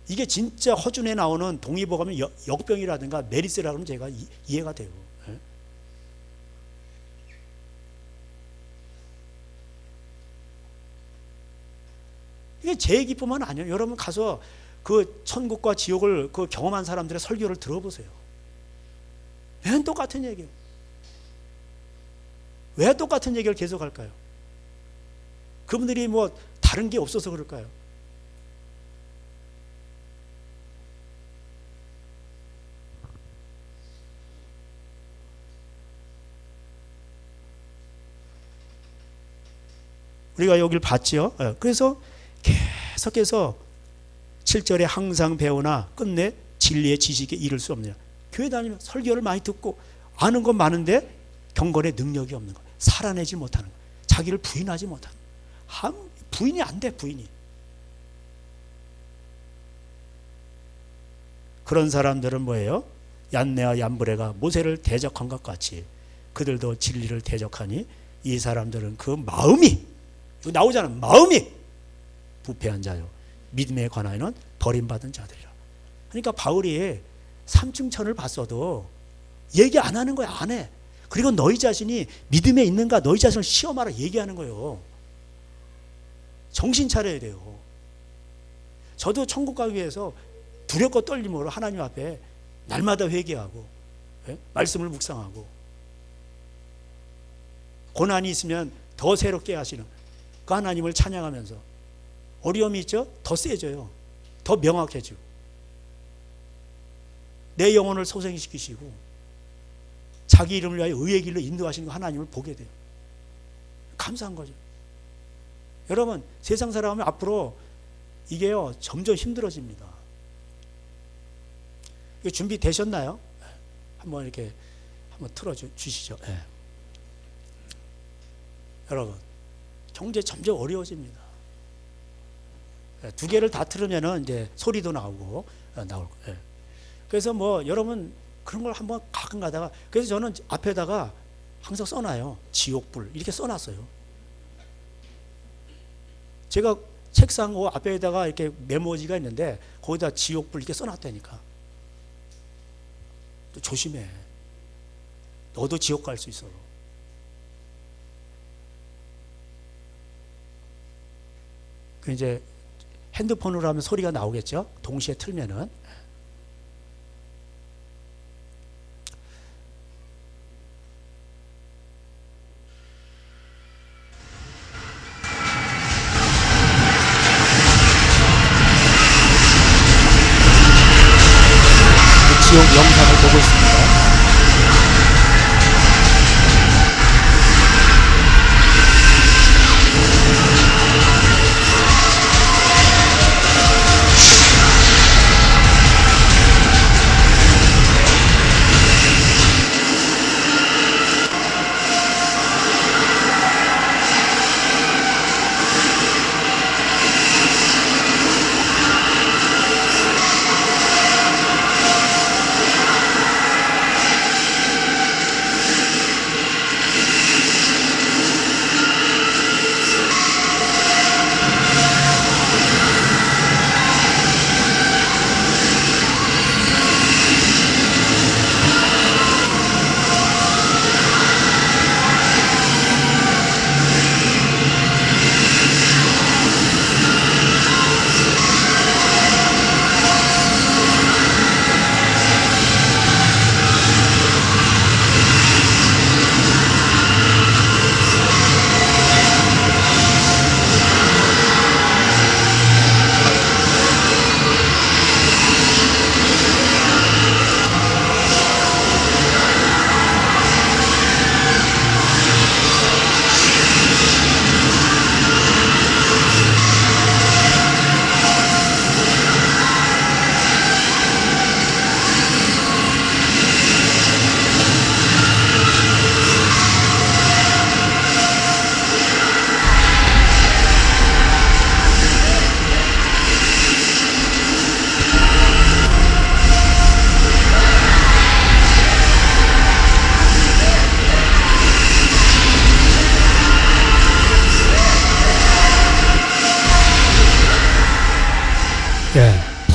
이게 진짜 허준에 나오는 동의보감의 역병이라든가 메리스라 그러면 제가 이해가 돼요. 예? 이게 제 얘기뿐만 아니에요. 여러분 가서 그 천국과 지옥을 그 경험한 사람들의 설교를 들어보세요. 왜 똑같은 얘기예요? 왜 똑같은 얘기를 계속 할까요? 그분들이 뭐 다른 게 없어서 그럴까요? 우리가 여기를 봤죠. 그래서 계속해서 7절에 항상 배우나 끝내 진리의 지식에 이를 수 없느냐. 교회 다니면 설교를 많이 듣고 아는 건 많은데 경건의 능력이 없는 거예요. 살아내지 못하는 거예요. 자기를 부인하지 못하는 거예요. 부인이 안 돼. 부인이. 그런 사람들은 뭐예요? 얀네와 얀브레가 모세를 대적한 것 같이 그들도 진리를 대적하니 이 사람들은 그 마음이 나오잖아. 마음이 부패한 자요 믿음에 관하여는 버림받은 자들이라. 그러니까 바울이 3층 천을 봤어도 얘기 안 하는 거야. 안 해. 그리고 너희 자신이 믿음에 있는가 너희 자신을 시험하라 얘기하는 거예요. 정신 차려야 돼요. 저도 천국 가기 위해서 두렵고 떨림으로 하나님 앞에 날마다 회개하고 말씀을 묵상하고 고난이 있으면 더 새롭게 하시는 그 하나님을 찬양하면서 어려움이 있죠? 더 세져요. 더 명확해지고 내 영혼을 소생시키시고 자기 이름을 위하여 의의 길로 인도하시는 하나님을 보게 돼요. 감사한 거죠. 여러분, 세상 살아가면 앞으로 이게요 점점 힘들어집니다. 이거 준비되셨나요? 한번 이렇게 한번 틀어주시죠. 네. 여러분, 경제 점점 어려워집니다. 두 개를 다 틀으면은 이제 소리도 나오고 나올 거예요. 그래서 뭐 여러분 그런 걸 한번 가끔 가다가, 그래서 저는 앞에다가 항상 써놔요. 지옥불 이렇게 써놨어요. 제가 책상 앞에다가 이렇게 메모지가 있는데 거기다 지옥불 이렇게 써놨다니까. 또 조심해. 너도 지옥 갈 수 있어. 그 이제 핸드폰으로 하면 소리가 나오겠죠. 동시에 틀면은. 지옥 영상을 보고 있습니다.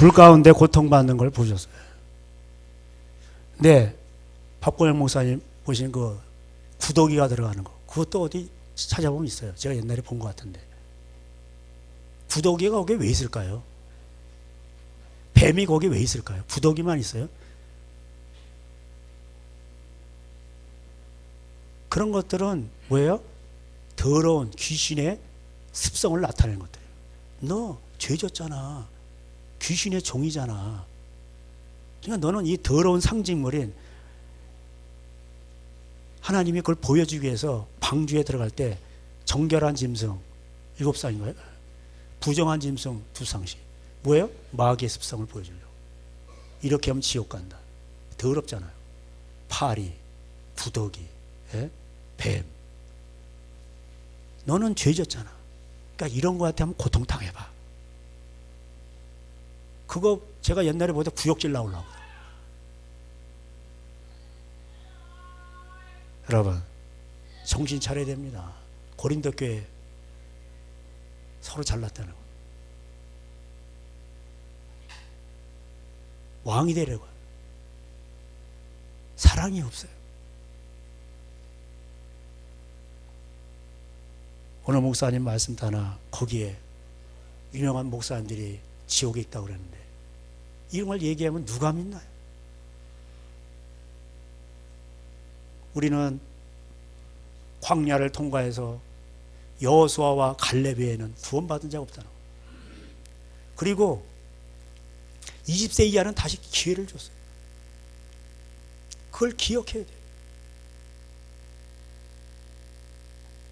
불 가운데 고통받는 걸 보셨어요. 네, 박보영 목사님 보신 그 구더기가 들어가는 거, 그것도 어디 찾아보면 있어요. 제가 옛날에 본 것 같은데. 구더기가 거기에 왜 있을까요? 뱀이 거기에 왜 있을까요? 구더기만 있어요? 그런 것들은 뭐예요? 더러운 귀신의 습성을 나타내는 것들이에요. 너 죄 졌잖아. 귀신의 종이잖아. 그러니까 너는 이 더러운 상징물인 하나님이 그걸 보여주기 위해서 방주에 들어갈 때 정결한 짐승 7쌍인가요? 부정한 짐승 2쌍씩. 뭐예요? 마귀의 습성을 보여주려고. 이렇게 하면 지옥 간다. 더럽잖아요. 파리, 구더기, 예? 뱀. 너는 죄졌잖아. 그러니까 이런 거한테 한번 고통당해봐. 그거 제가 옛날에 보다 구역질 나오려고. 여러분, 정신 차려야 됩니다. 고린도 교회 서로 잘났다는 거. 왕이 되려고. 사랑이 없어요. 오늘 목사님 말씀 하나 거기에 유명한 목사님들이 지옥에 있다고 그랬는데 이런 걸 얘기하면 누가 믿나요? 우리는 광야를 통과해서 여호수아와 갈렙에는 구원받은 자가 없다는 거예요. 그리고 20세 이하는 다시 기회를 줬어요. 그걸 기억해야 돼.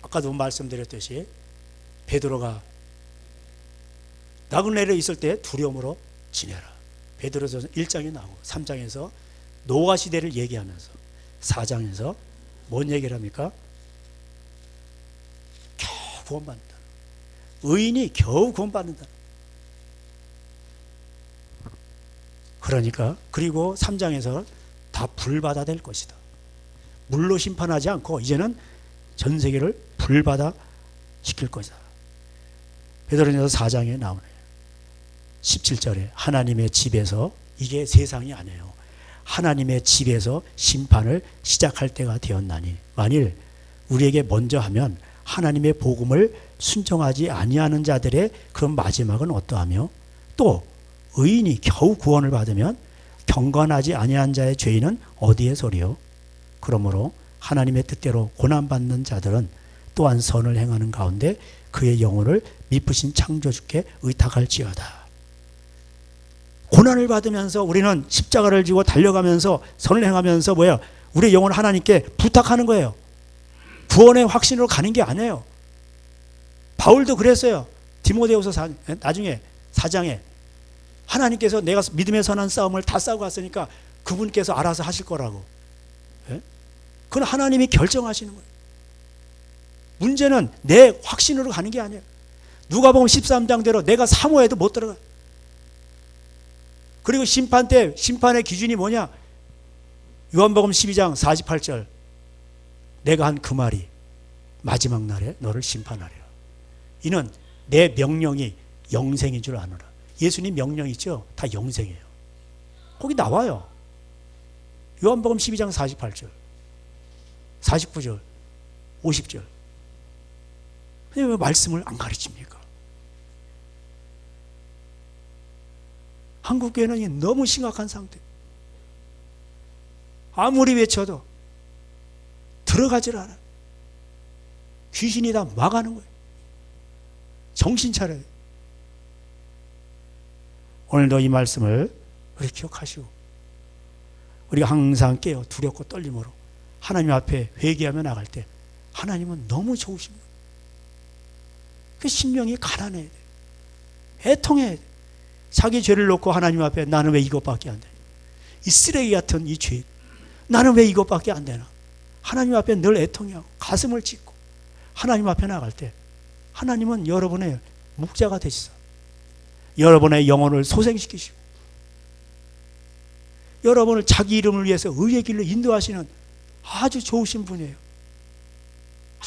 아까도 말씀드렸듯이 베드로가 나그네로 있을 때 두려움으로 지내라. 베드로전서 1장에 나오고 3장에서 노아 시대를 얘기하면서 4장에서 뭔 얘기를 합니까? 겨우 구원받는다. 의인이 겨우 구원받는다. 그러니까 그리고 3장에서 다 불받아 될 것이다. 물로 심판하지 않고 이제는 전 세계를 불받아 시킬 것이다. 베드로전서 4장에 나오네요. 17절에 하나님의 집에서, 이게 세상이 아니에요. 하나님의 집에서 심판을 시작할 때가 되었나니, 만일 우리에게 먼저 하면 하나님의 복음을 순종하지 아니하는 자들의 그 마지막은 어떠하며, 또 의인이 겨우 구원을 받으면 경건하지 아니한 자의 죄인은 어디에 서리요? 그러므로 하나님의 뜻대로 고난받는 자들은 또한 선을 행하는 가운데 그의 영혼을 미쁘신 창조주께 의탁할지어다. 고난을 받으면서 우리는 십자가를 지고 달려가면서 선을 행하면서 우리의 영혼을 하나님께 부탁하는 거예요. 구원의 확신으로 가는 게 아니에요. 바울도 그랬어요. 디모데후서 나중에 4장에 하나님께서 내가 믿음의 선한 싸움을 다 싸우고 왔으니까 그분께서 알아서 하실 거라고. 예? 그건 하나님이 결정하시는 거예요. 문제는 내 확신으로 가는 게 아니에요. 누가복음 13장대로 내가 사모해도 못 들어가. 그리고 심판 때 심판의 기준이 뭐냐? 요한복음 12장 48절, 내가 한 그 말이 마지막 날에 너를 심판하리라. 이는 내 명령이 영생인 줄 아노라. 예수님 명령 있죠? 다 영생이에요. 거기 나와요. 요한복음 12장 48절, 49절, 50절. 왜 말씀을 안 가르칩니까? 한국교회는 너무 심각한 상태. 아무리 외쳐도 들어가질 않아요. 귀신이 다 막아는 거예요. 정신 차려요. 오늘도 이 말씀을 우리 기억하시고, 우리가 항상 깨어 두렵고 떨림으로 하나님 앞에 회개하며 나갈 때 하나님은 너무 좋으신 거예요. 그 심령이 가난해야 돼. 애통해야 돼. 자기 죄를 놓고 하나님 앞에 나는 왜 이것밖에 안 되냐. 이 쓰레기 같은 이 죄, 나는 왜 이것밖에 안 되나. 하나님 앞에 늘 애통해하고 가슴을 찢고 하나님 앞에 나갈 때 하나님은 여러분의 목자가 되시사 여러분의 영혼을 소생시키시고 여러분을 자기 이름을 위해서 의의 길로 인도하시는 아주 좋으신 분이에요.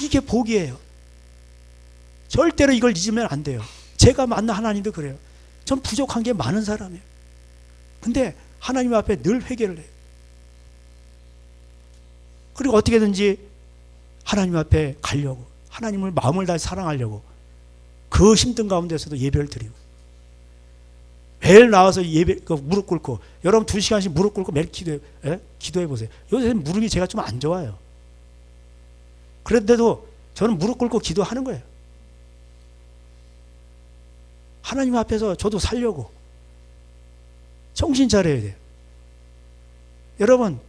이게 복이에요. 절대로 이걸 잊으면 안 돼요. 제가 만난 하나님도 그래요. 전 부족한 게 많은 사람이에요. 근데 하나님 앞에 늘 회개를 해요. 그리고 어떻게든지 하나님 앞에 가려고, 하나님을 마음을 다해 사랑하려고 그 힘든 가운데서도 예배를 드리고, 매일 나와서 예배, 무릎 꿇고, 여러분 2시간씩 무릎 꿇고 매일 기도해 보세요. 요새 무릎이 제가 좀 안 좋아요. 그런데도 저는 무릎 꿇고 기도하는 거예요. 하나님 앞에서 저도 살려고 정신 차려야 돼요. 여러분,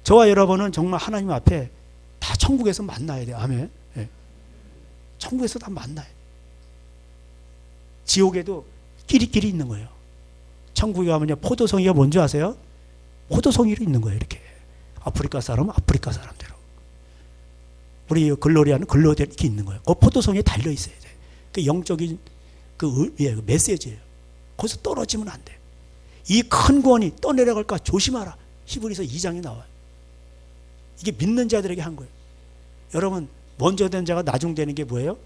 저와 여러분은 정말 하나님 앞에 다 천국에서 만나야 돼요. 아멘. 네. 천국에서 다 만나야 돼요. 지옥에도 끼리끼리 있는 거예요. 천국에 가면요, 포도송이가 뭔지 아세요? 포도송이로 있는 거예요. 이렇게 아프리카 사람은 아프리카 사람대로, 우리 글로리아는 글로리아 이렇게 있는 거예요. 그 포도송이에 달려 있어야 돼. 그 영적인 그 메시지예요. 거기서 떨어지면 안 돼. 이 큰 구원이 떠내려갈까 조심하라. 히브리서 2장에 나와요. 이게 믿는 자들에게 한 거예요. 여러분, 먼저 된 자가 나중되는 게 뭐예요?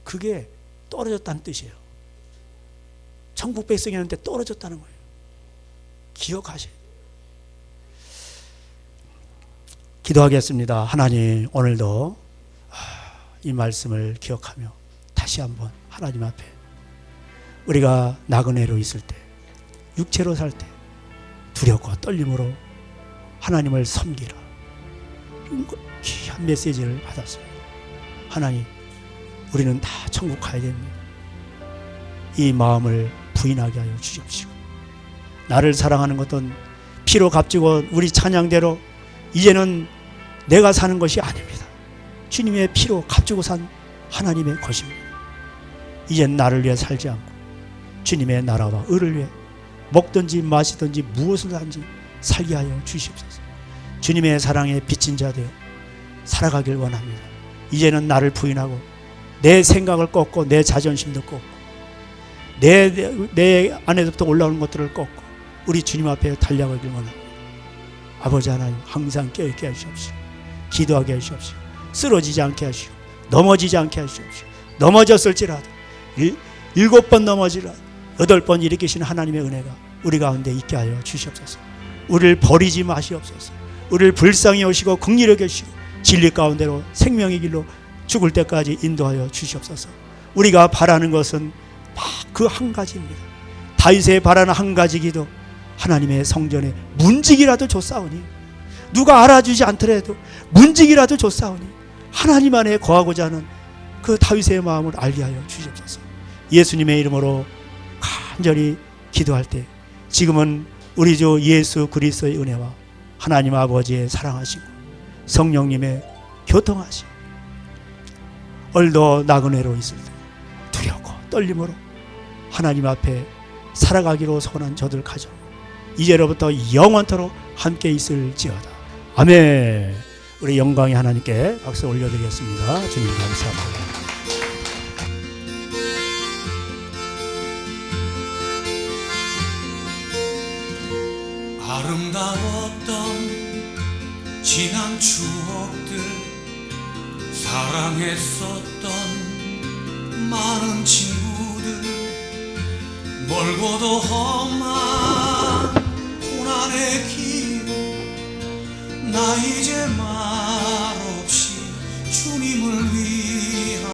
그게 떨어졌다는 뜻이에요. 천국 백성이었는데 떨어졌다는 거예요. 기억하세요. 기도하겠습니다. 하나님, 오늘도 이 말씀을 기억하며 다시 한번 하나님 앞에 우리가 나그네로 있을 때, 육체로 살 때 두렵고 떨림으로 하나님을 섬기라, 귀한 메시지를 받았습니다. 하나님, 우리는 다 천국 가야 됩니다. 이 마음을 부인하게 하여 주십시오. 나를 사랑하는 것은 피로 값주고 우리 찬양대로 이제는 내가 사는 것이 아닙니다. 주님의 피로 값주고 산 하나님의 것입니다. 이젠 나를 위해 살지 않고 주님의 나라와 의를 위해 먹든지 마시든지 무엇을 하든지 살게 하여 주시옵소서. 주님의 사랑에 비친 자 되어 살아가길 원합니다. 이제는 나를 부인하고 내 생각을 꺾고 내 자존심도 꺾고 내 안에서부터 올라오는 것들을 꺾고 우리 주님 앞에 달려가길 원합니다. 아버지 하나님, 항상 깨어있게 하시옵시고 기도하게 하시옵시고 쓰러지지 않게 하시고 넘어지지 않게 하시옵시고 넘어졌을지라도 7번 넘어지라도 8번 일으키시는 하나님의 은혜가 우리 가운데 있게 하여 주시옵소서. 우리를 버리지 마시옵소서. 우리를 불쌍히 오시고 긍휼히 여기시고 진리 가운데로 생명의 길로 죽을 때까지 인도하여 주시옵소서. 우리가 바라는 것은 그 한 가지입니다. 다윗의 바라는 한 가지 기도, 하나님의 성전에 문지기라도 줬사오니, 누가 알아주지 않더라도 문지기라도 줬사오니 하나님 안에 거하고자 하는 그 다윗의 마음을 알게 하여 주시옵소서. 예수님의 이름으로 간절히 기도할 때 지금은 우리 주 예수 그리스도의 은혜와 하나님 아버지의 사랑하시고 성령님의 교통하심, 얼도 나그네로 있을 때 두렵고 떨림으로 하나님 앞에 살아가기로 선한 저들 가정 이제로부터 영원토록 함께 있을지어다. 아멘. 우리 영광의 하나님께 박수 올려드리겠습니다. 주님 감사합니다. 아름다웠던 지난 추억들, 사랑했었던 많은 친구들, 멀고도 험한 고난의 길, 나 이제 말없이 주님을 위해